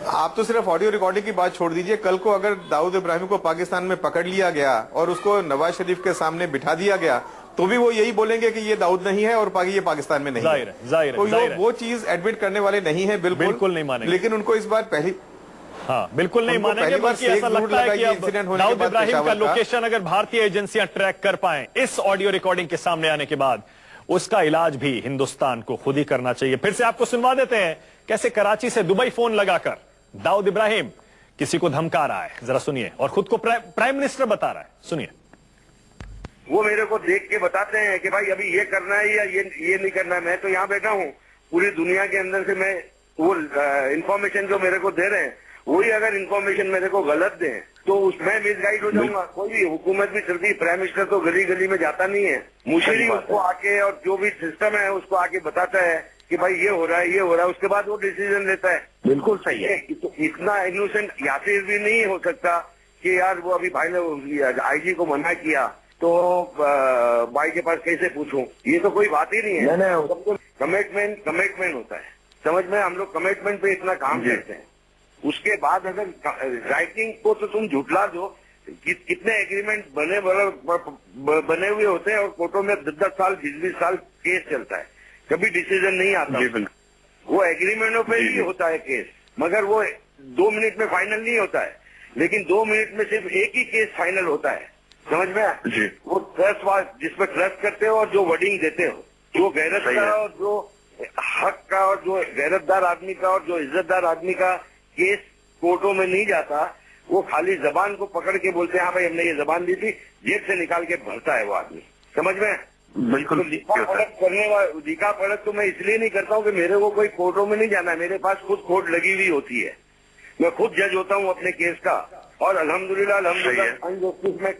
आप तो सिर्फ ऑडियो रिकॉर्डिंग की बात छोड़ दीजिए, कल को अगर दाऊद इब्राहिम को पाकिस्तान में पकड़ लिया गया और उसको नवाज शरीफ के सामने बिठा दिया गया तो भी वो यही बोलेंगे कि ये दाऊद नहीं है और ये पाकिस्तान में नहीं है। तो वो चीज एडमिट करने वाले नहीं है, बिल्कुल नहीं मानेंगे। लेकिन उनको इस बार बिल्कुल नहीं मानेंगे, बल्कि ऐसा लगता है कि अब दाऊद इब्राहिम का लोकेशन अगर भारतीय एजेंसियां ट्रैक कर पाएं इस ऑडियो रिकॉर्डिंग के सामने आने के बाद, उसका इलाज भी हिंदुस्तान को खुद ही करना चाहिए। फिर से आपको सुनवा देते हैं कैसे कराची से दुबई फोन लगाकर दाऊद इब्राहिम किसी को धमका रहा है, जरा सुनिए, और खुद को प्राइम मिनिस्टर बता रहा है, सुनिए। वो मेरे को देख के बताते हैं कि भाई अभी ये करना है या ये नहीं करना है। मैं तो यहाँ बैठा हूँ, पूरी दुनिया के अंदर से मैं वो इंफॉर्मेशन जो मेरे को दे रहे हैं, वही अगर इंफॉर्मेशन मेरे को गलत दें तो उसमें मिसगाइड हो जाऊंगा। कोई भी हुकूमत भी चलती है, प्राइम मिनिस्टर तो गली गली में जाता नहीं है, मुशीरी उसको आके और जो भी सिस्टम है उसको आके बताता है कि भाई ये हो रहा है, ये हो रहा है, उसके बाद वो डिसीजन लेता है। बिल्कुल सही है। तो इतना इनोसेंट यासिर भी नहीं हो सकता कि यार वो अभी भाई ने आईजी को मना किया तो भाई के पास कैसे पूछूं, ये तो कोई बात ही नहीं है। कमिटमेंट होता है, समझ में, हम लोग कमिटमेंट पे इतना काम करते हैं। उसके बाद अगर राइटिंग को तो तुम झुटला दो, कितने एग्रीमेंट बने हुए होते हैं और कोर्टों में 10-10 साल 20-20 साल केस चलता है, कभी डिसीजन नहीं आता। वो एग्रीमेंटों पे ही होता है केस, मगर वो 2 मिनट में फाइनल नहीं होता है, लेकिन 2 मिनट में सिर्फ एक ही केस फाइनल होता है, समझ में। वो ट्रस्ट, जिसमें ट्रस्ट करते हो और जो वर्डिंग देते हो, जो गैरत का और जो हक का और जो गैरतदार आदमी का और जो इज्जतदार आदमी का केस कोर्टों में नहीं जाता, वो खाली जबान को पकड़ के बोलते हैं हाँ भाई हमने ये जबान दी थी, जेब से निकाल के भरता है वो आदमी, समझ में। बिल्कुल। तो लिखा पढ़त तो मैं इसलिए नहीं करता हूँ कि मेरे को कोई कोर्टों में नहीं जाना है, मेरे पास खुद कोर्ट लगी हुई होती है, मैं खुद जज होता हूँ अपने केस का, और अल्हम्दुलिल्लाह में।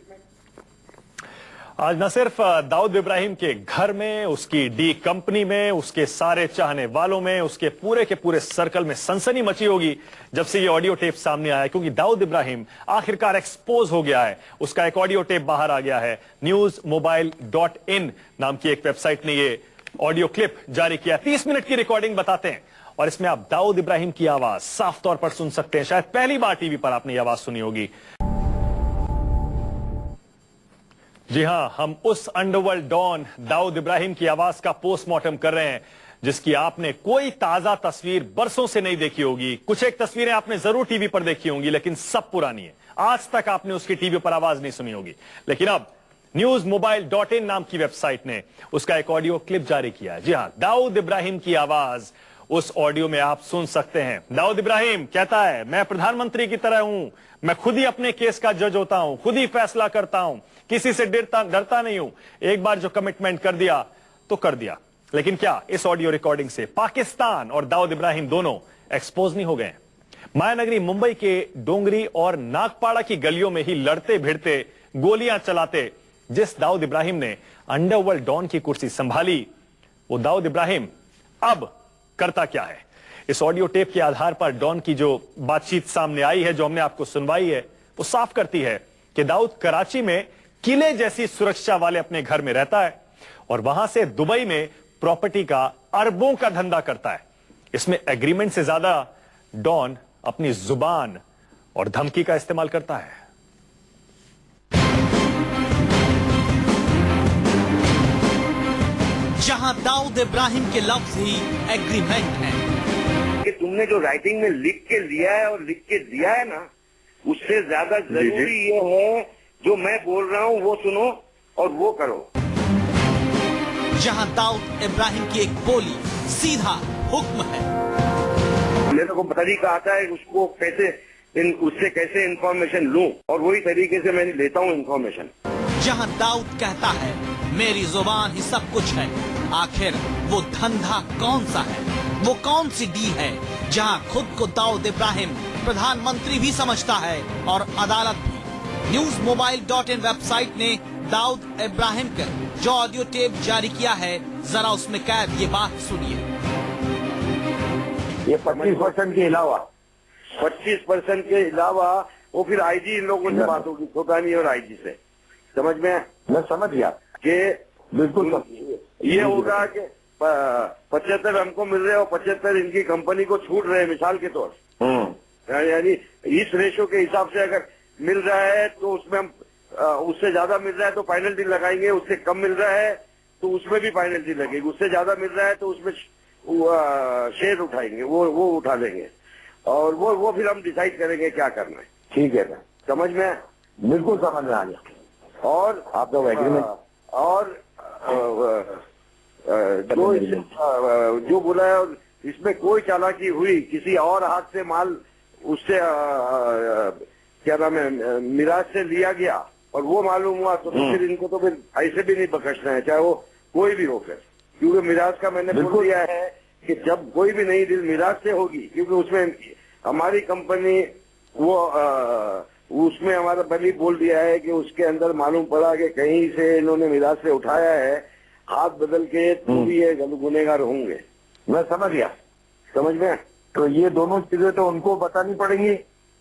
आज न सिर्फ दाऊद इब्राहिम के घर में, उसकी डी कंपनी में, उसके सारे चाहने वालों में, उसके पूरे के पूरे सर्कल में सनसनी मची होगी जब से ये ऑडियो टेप सामने आया, क्योंकि दाऊद इब्राहिम आखिरकार एक्सपोज हो गया है। उसका एक ऑडियो टेप बाहर आ गया है। newsmobile.in नाम की एक वेबसाइट ने ये ऑडियो क्लिप जारी किया। 30 मिनट की रिकॉर्डिंग बताते हैं और इसमें आप दाऊद इब्राहिम की आवाज साफ तौर पर सुन सकते हैं। शायद पहली बार टीवी पर आपने ये आवाज सुनी होगी। जी हां, हम उस अंडरवर्ल्ड डॉन दाऊद इब्राहिम की आवाज का पोस्टमार्टम कर रहे हैं जिसकी आपने कोई ताजा तस्वीर बरसों से नहीं देखी होगी। कुछ एक तस्वीरें आपने जरूर टीवी पर देखी होंगी, लेकिन सब पुरानी है। आज तक आपने उसकी टीवी पर आवाज नहीं सुनी होगी, लेकिन अब newsmobile.in नाम की वेबसाइट ने उसका एक ऑडियो क्लिप जारी किया है। जी हां, दाऊद इब्राहिम की आवाज उस ऑडियो में आप सुन सकते हैं। दाऊद इब्राहिम कहता है, मैं प्रधानमंत्री की तरह हूं, मैं खुद ही अपने केस का जज होता हूं, खुद ही फैसला करता हूं, किसी से डरता नहीं हूं। एक बार जो कमिटमेंट कर दिया तो कर दिया। लेकिन क्या इस ऑडियो रिकॉर्डिंग से पाकिस्तान और दाऊद इब्राहिम दोनों एक्सपोज नहीं हो गए? मायानगरी मुंबई के डोंगरी और नागपाड़ा की गलियों में ही लड़ते भिड़ते, गोलियां चलाते जिस दाऊद इब्राहिम ने अंडरवर्ल्ड डॉन की कुर्सी संभाली, वो दाऊद इब्राहिम अब करता क्या है? इस ऑडियो टेप के आधार पर डॉन की जो बातचीत सामने आई है, जो हमने आपको सुनवाई है, वो साफ करती है कि दाऊद कराची में किले जैसी सुरक्षा वाले अपने घर में रहता है और वहां से दुबई में प्रॉपर्टी का अरबों का धंधा करता है। इसमें एग्रीमेंट से ज्यादा डॉन अपनी जुबान और धमकी का इस्तेमाल करता है। जहां दाऊद इब्राहिम के लफ्ज ही एग्रीमेंट है कि तुमने जो राइटिंग में लिख के लिया है और लिख के दिया है ना, उससे ज्यादा जरूरी ये है जो मैं बोल रहा हूँ वो सुनो और वो करो। जहां दाऊद इब्राहिम की एक बोली सीधा हुक्म है। मेरे को तरीका आता है उसको कैसे उससे कैसे इंफॉर्मेशन लूं, और वही तरीके से मैं लेता हूँ इंफॉर्मेशन। जहां दाऊद कहता है मेरी जुबान ही सब कुछ है, आखिर वो धंधा कौन सा है, वो कौन सी डी है जहां खुद को दाऊद इब्राहिम प्रधानमंत्री भी समझता है और अदालत भी। newsmobile.in वेबसाइट ने दाऊद इब्राहिम का जो ऑडियो टेप जारी किया है, जरा उसमें कैद ये बात सुनिए। ये 25% के अलावा 25% के अलावा वो फिर आईजी इन लोगों से बात होगी, छोटानी और आईजी से, समझ में? मैं समझ गया कि बिल्कुल ये होगा कि 75 हमको मिल रहे और 75 इनकी कंपनी को छूट रहे, मिसाल के तौर, यानी इस रेशो के हिसाब से अगर मिल रहा है तो उसमें हम उससे ज्यादा मिल रहा है तो फाइनल डील लगाएंगे, उससे कम मिल रहा है तो उसमें भी फाइनल डील लगेगी, उससे ज्यादा मिल रहा है तो उसमें शेयर उठाएंगे, वो उठा लेंगे और वो फिर हम डिसाइड करेंगे क्या करना है। ठीक है ना, समझ में? बिल्कुल समझ में आ गया। और आपका एग्रीमेंट और जो बोला है, इसमें कोई चालाकी हुई, किसी और हाथ से माल उससे क्या नाम है मिराज से लिया गया और वो मालूम हुआ तो फिर इनको तो फिर ऐसे भी नहीं बख्शना है, चाहे वो कोई भी हो फिर, क्योंकि मिराज का मैंने बोल दिया है कि जब कोई भी नई डील मिराज से होगी, क्योंकि उसमें हमारी कंपनी वो उसमें हमारा पहले बोल दिया है कि उसके अंदर मालूम पड़ा कि कहीं से इन्होंने मिराज से उठाया है, हाथ बदल के तो भी ये गुनहगार होंगे। मैं समझ गया। समझ में? तो ये दोनों चीजें तो उनको बतानी पड़ेंगी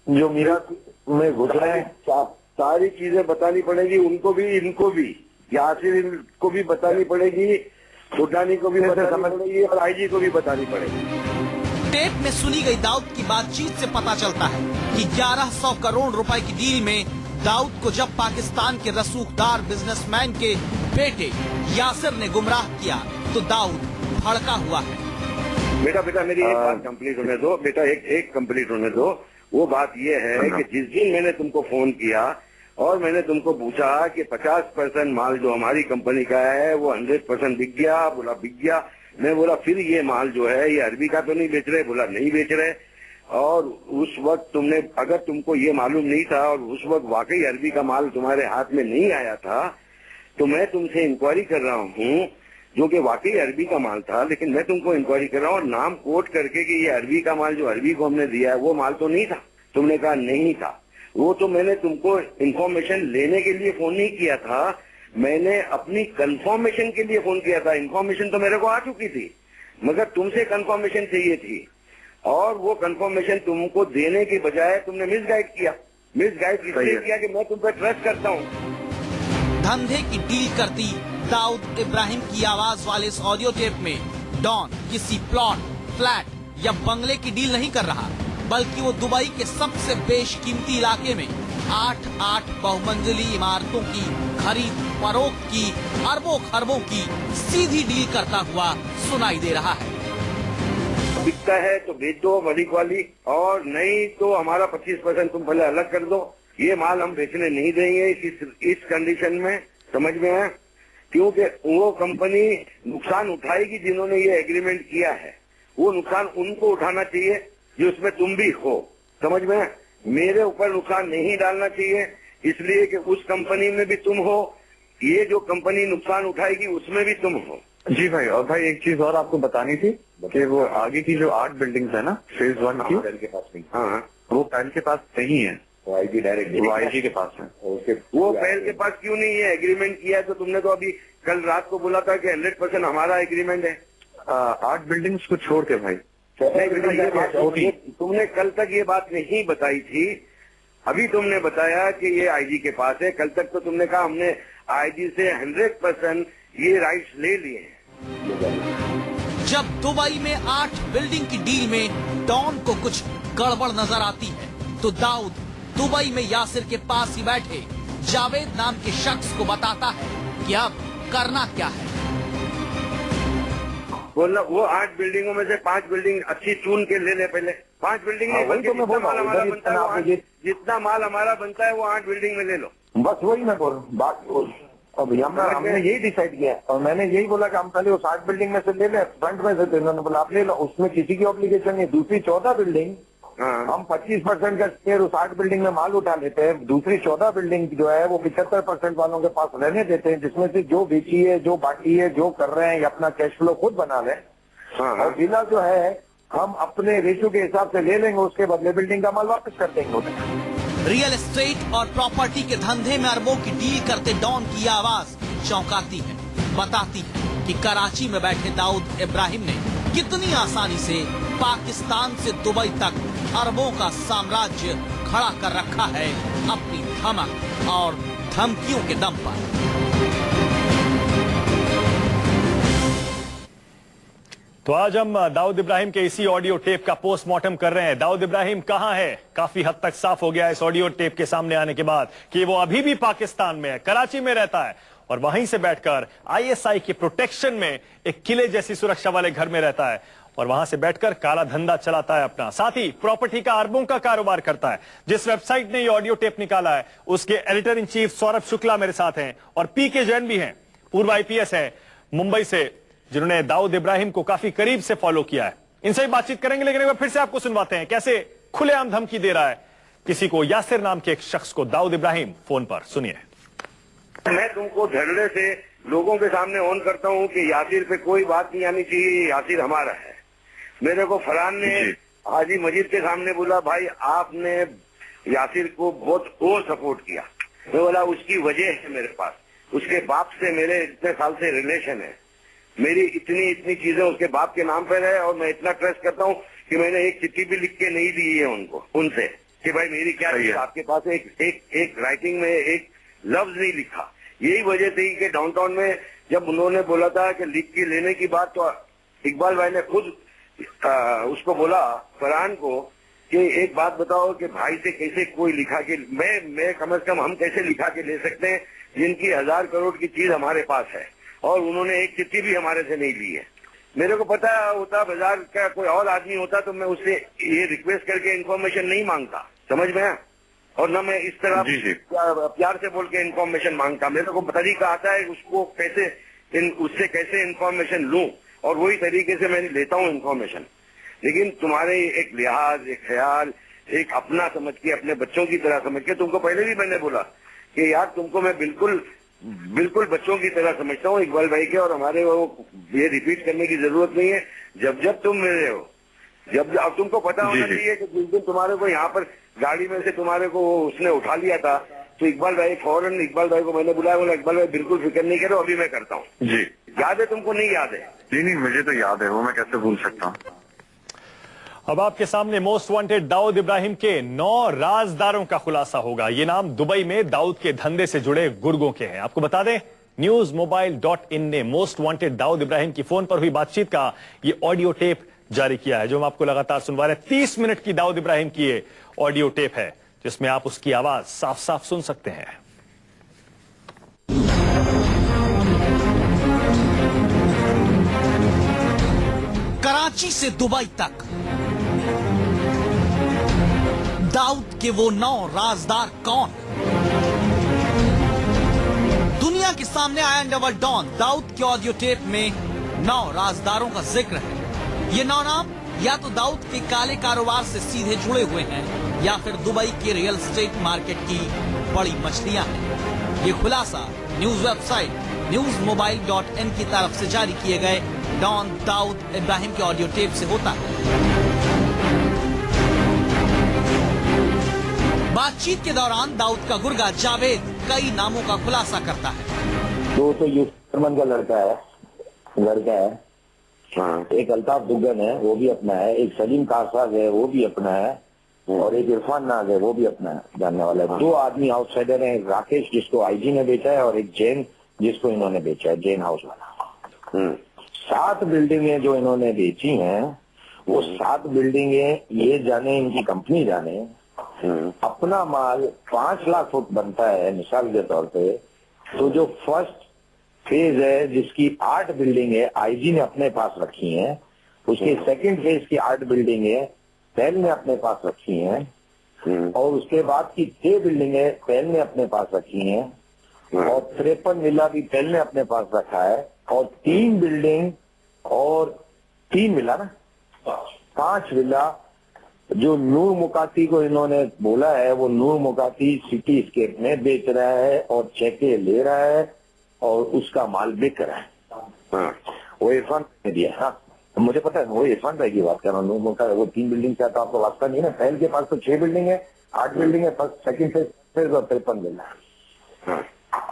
जो मीराज में घुस रहे हैं। सारी चीजें बतानी पड़ेगी, उनको भी इनको भी, यासिर इनको भी बतानी पड़ेगी, उडानी को भी बतानी पड़ेगी और आईजी को भी बतानी पड़ेगी। टेप में सुनी गई दाऊद की बातचीत से पता चलता है कि 1100 करोड़ रुपए की डील में दाऊद को जब पाकिस्तान के रसूखदार बिजनेसमैन के बेटे यासिर ने गुमराह किया तो दाऊद भड़का हुआ है। बेटा मेरी एक बात कंप्लीट होने दो, बेटा एक कंप्लीट होने दो। वो बात ये है कि जिस दिन मैंने तुमको फोन किया और मैंने तुमको पूछा कि 50% माल जो हमारी कंपनी का है वो 100% बिक गया, बोला बिक गया। मैं बोला फिर ये माल जो है ये अरबी का तो नहीं बेच रहे, बोला नहीं बेच रहे। और उस वक्त तुमने, अगर तुमको ये मालूम नहीं था और उस वक्त वाकई अरबी का माल तुम्हारे हाथ में नहीं आया था, तो मैं तुमसे इंक्वायरी कर रहा हूँ जो कि वाकई अरबी का माल था, लेकिन मैं तुमको इंक्वायरी कर रहा हूँ और नाम कोट करके कि ये अरबी का माल जो अरबी को हमने दिया है वो माल तो नहीं था। तुमने कहा नहीं था। वो तो मैंने तुमको इंफॉर्मेशन लेने के लिए फोन नहीं किया था, मैंने अपनी कंफर्मेशन के लिए फोन किया था। इंफॉर्मेशन तो मेरे को आ चुकी थी, मगर तुमसे कंफर्मेशन चाहिए थी और वो कंफर्मेशन तुमको देने के बजाय तुमने मिसगाइड किया। मिसगाइड इसलिए किया कि मैं तुम पर ट्रस्ट करता हूँ। धंधे की डील करती दाऊद इब्राहिम की आवाज वाले इस ऑडियो टेप में डॉन किसी प्लॉट, फ्लैट या बंगले की डील नहीं कर रहा, बल्कि वो दुबई के सबसे बेशकीमती इलाके में 8 बहुमंजिली इमारतों की खरीद फरोख्त की अरबों खरबों की सीधी डील करता हुआ सुनाई दे रहा है। बिकता है तो बेच दो मलिक वाली, और नहीं तो हमारा 25% तुम पहले अलग कर दो। ये माल हम बेचने नहीं देंगे इस कंडीशन में, समझ में है? क्योंकि वो कंपनी नुकसान उठाएगी जिन्होंने ये एग्रीमेंट किया है, वो नुकसान उनको उठाना चाहिए जिसमें तुम भी हो, समझ में? मेरे ऊपर नुकसान नहीं डालना चाहिए, इसलिए कि उस कंपनी में भी तुम हो, ये जो कंपनी नुकसान उठाएगी उसमें भी तुम हो। जी भाई, और भाई एक चीज और आपको बतानी थी कि वो आगे की जो 8 बिल्डिंग्स है ना फेज 1 की, पैल के पास नहीं। हाँ, वो पैल के पास नहीं है, वो आईजी डायरेक्ट वो आईजी के पास है। वो पैल के पास क्यों नहीं है? एग्रीमेंट किया है तो तुमने तो अभी कल रात को बोला था कि 100% हमारा एग्रीमेंट है। 8 बिल्डिंग्स को छोड़ के भाई। तुमने कल तक ये बात नहीं बताई थी, अभी तुमने बताया कि ये आईजी के पास है। कल तक तो तुमने कहा हमने आईजी से 100% ये राइट्स ले लिए हैं। जब दुबई में 8 बिल्डिंग की डील में डॉन को कुछ गड़बड़ नजर आती है तो दाऊद दुबई में यासिर के पास ही बैठे जावेद नाम के शख्स को बताता है कि अब करना क्या है। बोलना वो 8 बिल्डिंगों में से 5 बिल्डिंग अच्छी चुन के ले ले पहले। 5 बिल्डिंग नहीं, बल्कि जितना माल हमारा बनता है जितना माल हमारा बनता है वो 8 बिल्डिंग में ले लो। बस वही मैं बोल बात और भैया हमने यही डिसाइड किया और मैंने यही बोला कि हम पहले उस 8 बिल्डिंग में से ले लें, फ्रंट में से। इन्होंने बोला आप ले लो, उसमें किसी की ऑब्लिगेशन नहीं। दूसरी 14 बिल्डिंग हम 25% का शेयर उस 8 बिल्डिंग में माल उठा लेते हैं, दूसरी 14 बिल्डिंग जो है वो 75% वालों के पास रहने देते हैं, जिसमें से जो बेची है, जो बाकी है, जो कर रहे हैं, ये अपना कैश फ्लो खुद बना लें। और बिना जो है हम अपने रेशियो के हिसाब से ले लेंगे, उसके बदले बिल्डिंग का माल वापस कर देंगे। रियल एस्टेट और प्रॉपर्टी के धंधे में अरबों की डील करते डॉन की आवाज चौंकाती है, बताती है कि कराची में बैठे दाऊद इब्राहिम ने कितनी आसानी से पाकिस्तान से दुबई तक अरबों का साम्राज्य खड़ा कर रखा है अपनी धमक और धमकियों के दम पर। तो आज हम दाऊद इब्राहिम के इसी ऑडियो टेप का पोस्टमार्टम कर रहे हैं। दाऊद इब्राहिम कहां है? काफी हद तक साफ हो गया इस ऑडियो टेप के सामने आने के बाद कि वो अभी भी पाकिस्तान में है, कराची में रहता है और वहीं से बैठकर आईएसआई के प्रोटेक्शन में एक किले जैसी सुरक्षा वाले घर में रहता है और वहां से बैठकर काला धंधा चलाता है अपना। साथ ही प्रॉपर्टी का अरबों का कारोबार करता है। जिस वेबसाइट ने ये ऑडियो टेप निकाला है उसके editor in chief Saurabh Shukla मेरे साथ हैं और पीके जैन भी हैं, पूर्व आईपीएस है मुंबई से, जिन्होंने दाऊद इब्राहिम को काफी करीब से फॉलो किया है। इनसे ही बातचीत करेंगे, लेकिन एक बार फिर से आपको सुनवाते हैं कैसे खुलेआम धमकी दे रहा है किसी को, यासिर नाम के एक शख्स को। दाऊद इब्राहिम फोन पर, सुनिए। मैं तुमको धरने से लोगों के सामने ऑन करता हूँ कि यासिर पे कोई बात नहीं आनी चाहिए, यासिर हमारा है। मेरे को फरहान ने हाजी मजीद के सामने बोला, भाई आपने यासिर को बहुत और सपोर्ट किया। मैं बोला उसकी वजह है मेरे पास, उसके बाप से मेरे इतने साल से रिलेशन है, मेरी इतनी चीजें उसके बाप के नाम पर है, और मैं इतना ट्रस्ट करता हूँ कि मैंने एक चिट्ठी भी लिख के नहीं दी है उनको, उनसे कि भाई मेरी क्या चीज आपके पास, एक राइटिंग में एक लफ्ज नहीं लिखा। यही वजह थी कि डाउनटाउन में जब उन्होंने बोला था कि लिख के लेने की बात, तो इकबाल भाई ने खुद उसको बोला फरहान को कि एक बात बताओ कि भाई से कैसे कोई लिखा के, मैं कम से कम हम कैसे लिखा के ले सकते हैं जिनकी 1000 करोड़ की चीज हमारे पास है, और उन्होंने एक चिट्ठी भी हमारे से नहीं ली है। मेरे को पता होता बाजार का कोई और आदमी होता तो मैं उससे ये रिक्वेस्ट करके इन्फॉर्मेशन नहीं मांगता, समझ में आया? और न मैं इस तरह प्यार से बोल के इन्फॉर्मेशन मांगता। मेरे को तरीका आता है उसको कैसे उससे कैसे इन्फॉर्मेशन लूं, और वही तरीके से मैं लेता हूं इन्फॉर्मेशन। लेकिन तुम्हारे एक लिहाज, एक ख्याल, एक अपना समझ के, अपने बच्चों की तरह समझ के, तुमको पहले भी मैंने बोला कि यार तुमको मैं बिल्कुल बच्चों की तरह समझता हूँ इकबाल भाई के, और हमारे वो ये रिपीट करने की जरूरत नहीं है। जब तुम मिले हो, अब तुमको पता होना चाहिए कि जिस दिन तुम्हारे को यहाँ पर गाड़ी में से तुम्हारे को उसने उठा लिया था, तो इकबाल भाई फौरन इकबाल भाई को मैंने बुलाया, बोला इकबाल भाई बिल्कुल फिक्र नहीं करो, अभी मैं करता हूँ। जी याद है तुमको? नहीं याद है? नहीं, मुझे तो याद है, वो मैं कैसे भूल सकता हूँ। अब आपके सामने मोस्ट वांटेड दाऊद इब्राहिम के 9 राजदारों का खुलासा होगा। ये नाम दुबई में दाऊद के धंधे से जुड़े गुर्गों के हैं। आपको बता दें, newsmobile.in ने मोस्ट वांटेड दाऊद इब्राहिम की फोन पर हुई बातचीत का ये ऑडियो टेप जारी किया है, जो हम आपको लगातार सुनवा रहे हैं। 30 मिनट की दाऊद इब्राहिम की ये ऑडियो टेप है, जिसमें आप उसकी आवाज साफ साफ सुन सकते हैं। कराची से दुबई तक दाऊद के वो 9 राजदार कौन? दुनिया के सामने आया अंडरवर्ल्ड डॉन दाऊद के ऑडियो टेप में 9 राजदारों का जिक्र है। ये 9 नाम या तो दाऊद के काले कारोबार से सीधे जुड़े हुए हैं, या फिर दुबई के रियल एस्टेट मार्केट की बड़ी मछलियां हैं। ये खुलासा न्यूज वेबसाइट newsmobile.in की तरफ से जारी किए गए डॉन दाऊद इब्राहिम के ऑडियो टेप से होता है। बातचीत के दौरान दाऊद का गुर्गा जावेद कई नामों का खुलासा करता है। तो यूसुफ का लड़का है, हाँ। एक अल्ताफ दुग्गन है, वो भी अपना है। एक सलीम कारसाज है, वो भी अपना है। और एक इरफान नाज है, वो भी अपना है, जानने वाला है। 2 आदमी आउटसाइडर हैं, राकेश जिसको आईजी ने बेचा है, और एक जैन जिसको इन्होंने बेचा है, जैन हाउस वाला। 7 बिल्डिंगें जो इन्होंने बेची हैं, वो 7 बिल्डिंगें ये जाने, इनकी कंपनी जाने, अपना माल 5 लाख फुट बनता है मिसाल के तौर पे। तो जो फर्स्ट फेज है जिसकी 8 बिल्डिंगें आईजी ने अपने पास रखी हैं, उसके सेकंड फेज की 8 बिल्डिंगें पहल ने अपने पास रखी हैं, और उसके बाद की 6 बिल्डिंगें पहल ने अपने पास रखी हैं, और 53 विला भी पहल ने अपने पास रखा है, और 3 बिल्डिंग और 3 विला ना 5 विला जो नूर मुकाती को इन्होंने बोला है, वो नूर मुकाती सिटी स्केप में बेच रहा है और चेके ले रहा है और उसका माल बिक रहा है। हाँ। वो इरफान ने दिया। हाँ, मुझे पता है, वो इरफान भाई की बात कर रहा हूँ। वो 3 बिल्डिंग से आता आपको वास्ता नहीं है ना। पहल के पास तो 6 बिल्डिंग है, 8 बिल्डिंग है, फर्स्ट सेकंड फेज और 53 विला। हाँ।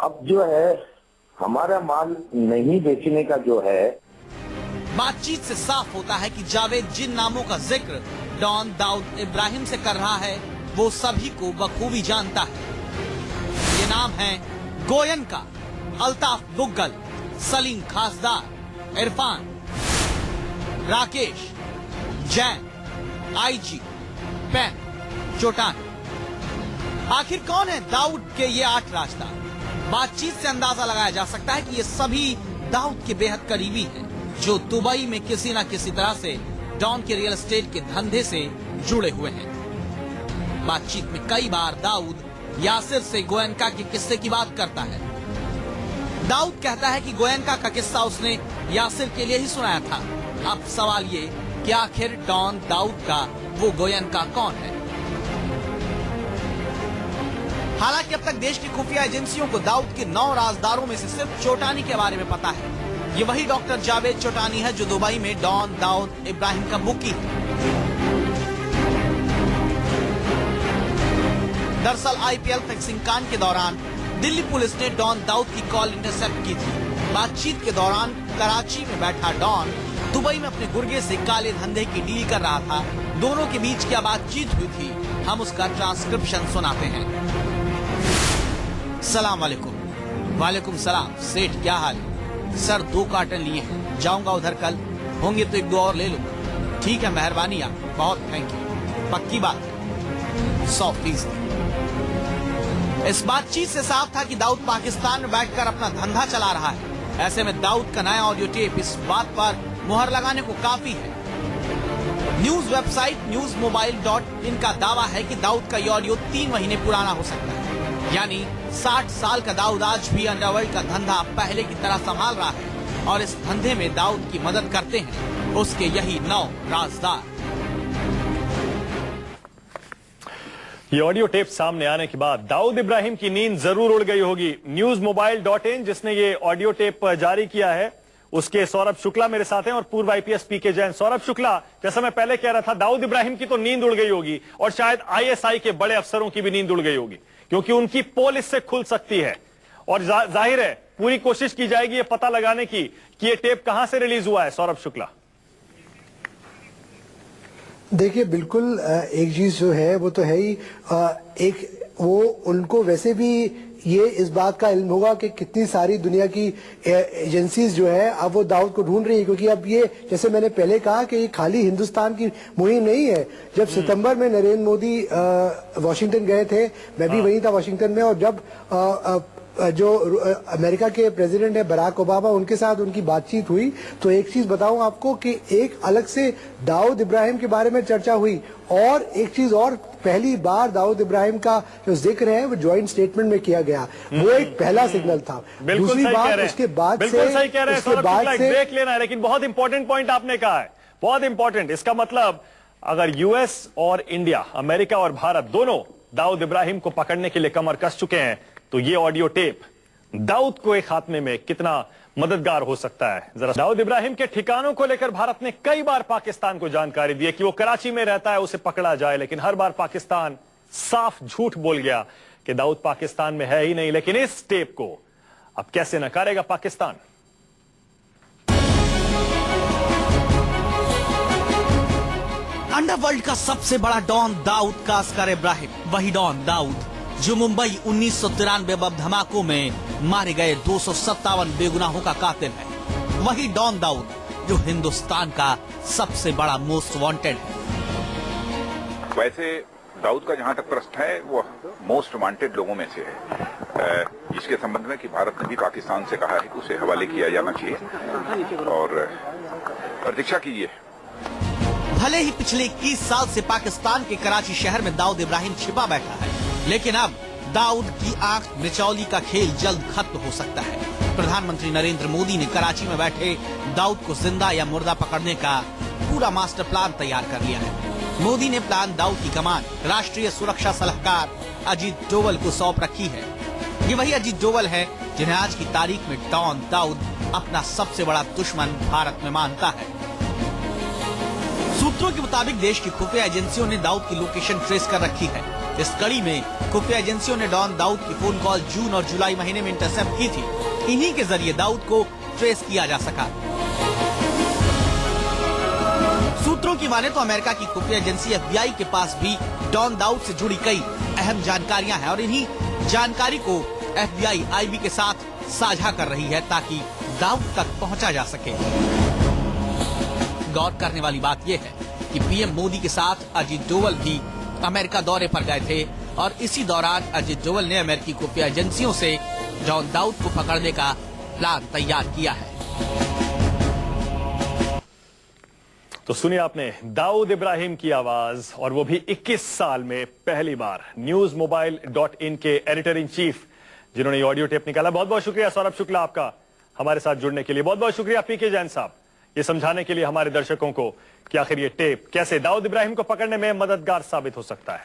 अब जो है हमारा माल नहीं बेचने का जो है, बातचीत से साफ होता है कि जावेद जिन नामों का जिक्र डॉन दाऊद इब्राहिम से कर रहा है, वो सभी को बखूबी जानता है। ये नाम है गोयनका, अल्ताफ दुग्गल, सलीम खासदार, इरफान, राकेश, जैन, आईजी, पैन, चोटान। आखिर कौन है दाऊद के ये 8 राजदार? बातचीत से अंदाजा लगाया जा सकता है कि ये सभी दाऊद के बेहद करीबी हैं, जो दुबई में किसी न किसी तरह से डॉन के रियल एस्टेट के धंधे से जुड़े हुए हैं। बातचीत में कई बार दाऊद यासिर से गोयनका के किस्से की बात करता है। दाऊद कहता है कि गोयनका का किस्सा उसने यासिर के लिए ही सुनाया था। अब सवाल ये कि आखिर डॉन दाऊद का वो गोयनका कौन है। हालांकि अब तक देश की खुफिया एजेंसियों को दाऊद के 9 राजदारों में से सिर्फ चोटानी के बारे में पता है। ये वही डॉक्टर जावेद चोटानी है जो दुबई में डॉन दाऊद इब्राहिम का बुकी है। दरअसल आईपीएल फिक्सिंग कांड के दौरान दिल्ली पुलिस ने डॉन दाऊद की कॉल इंटरसेप्ट की थी। बातचीत के दौरान कराची में बैठा डॉन दुबई में अपने गुर्गे से काले धंधे की डील कर रहा था। दोनों के बीच क्या बातचीत हुई थी, हम उसका ट्रांसक्रिप्शन सुनाते हैं। सलाम वालेकुम। वालेकुम सलाम सेठ, क्या हाल है? सर 2 कार्टन लिए हैं, जाऊंगा उधर कल, होंगे तो 1-2 और ले लूंगा। ठीक है, मेहरबानी आप, बहुत थैंक यू। पक्की बात है? 100%। इस बातचीत से साफ था कि दाऊद पाकिस्तान में बैठकर अपना धंधा चला रहा है। ऐसे में दाऊद का नया ऑडियो टेप इस बात पर मुहर लगाने को काफी है। न्यूज वेबसाइट newsmobile.in का दावा है कि दाऊद का ये ऑडियो 3 महीने पुराना हो सकता है। यानी 60 साल का दाऊद आज भी अंडरवर्ल्ड का धंधा पहले की तरह संभाल रहा है और इस धंधे में दाऊद की मदद करते हैं उसके यही 9 राजदार। ये ऑडियो टेप सामने आने के बाद दाऊद इब्राहिम की नींद जरूर उड़ गई होगी। newsmobile.in जिसने ये ऑडियो टेप जारी किया है, उसके सौरभ शुक्ला मेरे साथ हैं और पूर्व आईपीएस पीके जैन। सौरभ शुक्ला, जैसा मैं पहले कह रहा था, दाऊद इब्राहिम की तो नींद उड़ गई होगी और शायद आईएसआई के बड़े अफसरों की भी नींद उड़ गई होगी, क्योंकि उनकी पोल इससे खुल सकती है और जाहिर है पूरी कोशिश की जाएगी ये पता लगाने की कि ये टेप कहां से रिलीज हुआ है। सौरभ शुक्ला, देखिए बिल्कुल एक चीज जो है वो तो है ही, एक वो उनको वैसे भी ये इस बात का इल्म होगा कि कितनी सारी दुनिया की एजेंसीज जो है अब वो दाऊद को ढूंढ रही है, क्योंकि अब ये जैसे मैंने पहले कहा कि ये खाली हिंदुस्तान की मुहिम नहीं है। जब सितंबर में नरेंद्र मोदी वॉशिंगटन गए थे, मैं भी वहीं था वॉशिंगटन में, और जब जो अमेरिका के प्रेसिडेंट है बराक ओबामा, उनके साथ उनकी बातचीत हुई, तो एक चीज बताऊं आपको कि एक अलग से दाऊद इब्राहिम के बारे में चर्चा हुई, और एक चीज और, पहली बार दाऊद इब्राहिम का जो जिक्र है वो ज्वाइंट स्टेटमेंट में किया गया। वो एक पहला सिग्नल था। दूसरी बात, उसके बाद से ब्रेक लेना है, लेकिन बहुत इंपॉर्टेंट पॉइंट आपने कहा है, बहुत इंपॉर्टेंट। इसका मतलब अगर यूएस और इंडिया, अमेरिका और भारत दोनों दाऊद इब्राहिम को पकड़ने के लिए कमर कस चुके हैं, तो ये ऑडियो टेप दाऊद को एक खात्मे में कितना मददगार हो सकता है। जरा दाऊद इब्राहिम के ठिकानों को लेकर भारत ने कई बार पाकिस्तान को जानकारी दी है कि वो कराची में रहता है, उसे पकड़ा जाए, लेकिन हर बार पाकिस्तान साफ झूठ बोल गया कि दाऊद पाकिस्तान में है ही नहीं। लेकिन इस टेप को अब कैसे नकारेगा पाकिस्तान? अंडरवर्ल्ड का सबसे बड़ा डॉन दाऊद का अस्कर इब्राहिम, वही डॉन दाऊद जो मुंबई 1993 बम धमाकों में मारे गए 257 बेगुनाहों का कातिल है। वही डॉन दाऊद जो हिंदुस्तान का सबसे बड़ा मोस्ट वांटेड है। वैसे दाऊद का जहां तक प्रश्न है वो मोस्ट वांटेड लोगों में से है, जिसके संबंध में कि भारत ने भी पाकिस्तान से कहा है कि उसे हवाले किया जाना चाहिए और प्रतीक्षा कीजिए। भले ही पिछले 21 साल से पाकिस्तान के कराची शहर में दाऊद इब्राहिम छिपा बैठा है, लेकिन अब दाऊद की आंख मिचौली का खेल जल्द खत्म हो सकता है। प्रधानमंत्री नरेंद्र मोदी ने कराची में बैठे दाऊद को जिंदा या मुर्दा पकड़ने का पूरा मास्टर प्लान तैयार कर लिया है। मोदी ने प्लान दाऊद की कमान राष्ट्रीय सुरक्षा सलाहकार अजीत डोवल को सौंप रखी है। ये वही अजीत डोवल है जिन्हें आज की तारीख में डॉन दाऊद अपना सबसे बड़ा दुश्मन भारत में मानता है। सूत्रों के मुताबिक देश की खुफिया एजेंसियों ने दाऊद की लोकेशन ट्रेस कर रखी है। इस कड़ी में खुफिया एजेंसियों ने डॉन दाऊद की फोन कॉल जून और जुलाई महीने में इंटरसेप्ट की थी। इन्हीं के जरिए दाऊद को ट्रेस किया जा सका। सूत्रों की माने तो अमेरिका की खुफिया एजेंसी FBI के पास भी डॉन दाऊद से जुड़ी कई अहम जानकारियां हैं और इन्हीं जानकारी को FBI IB के साथ साझा कर रही है ताकि दाऊद तक पहुंचा जा सके। गौर करने वाली बात यह है कि पीएम मोदी के साथ अजीत डोवल भी अमेरिका दौरे पर गए थे और इसी दौरान अजीत डोवल ने अमेरिकी खुफिया एजेंसियों से डॉन दाऊद को पकड़ने का प्लान तैयार किया है। तो सुनिए आपने दाऊद इब्राहिम की आवाज, और वो भी 21 साल में पहली बार। newsmobile.in के एडिटर इन चीफ जिन्होंने ऑडियो टेप निकाला। बहुत बहुत शुक्रिया सौरभ शुक्ला आपका हमारे साथ जुड़ने के लिए। बहुत बहुत शुक्रिया पीके जैन साहब। ये समझाने के लिए हमारे दर्शकों को कि आखिर ये टेप कैसे दाऊद इब्राहिम को पकड़ने में मददगार साबित हो सकता है।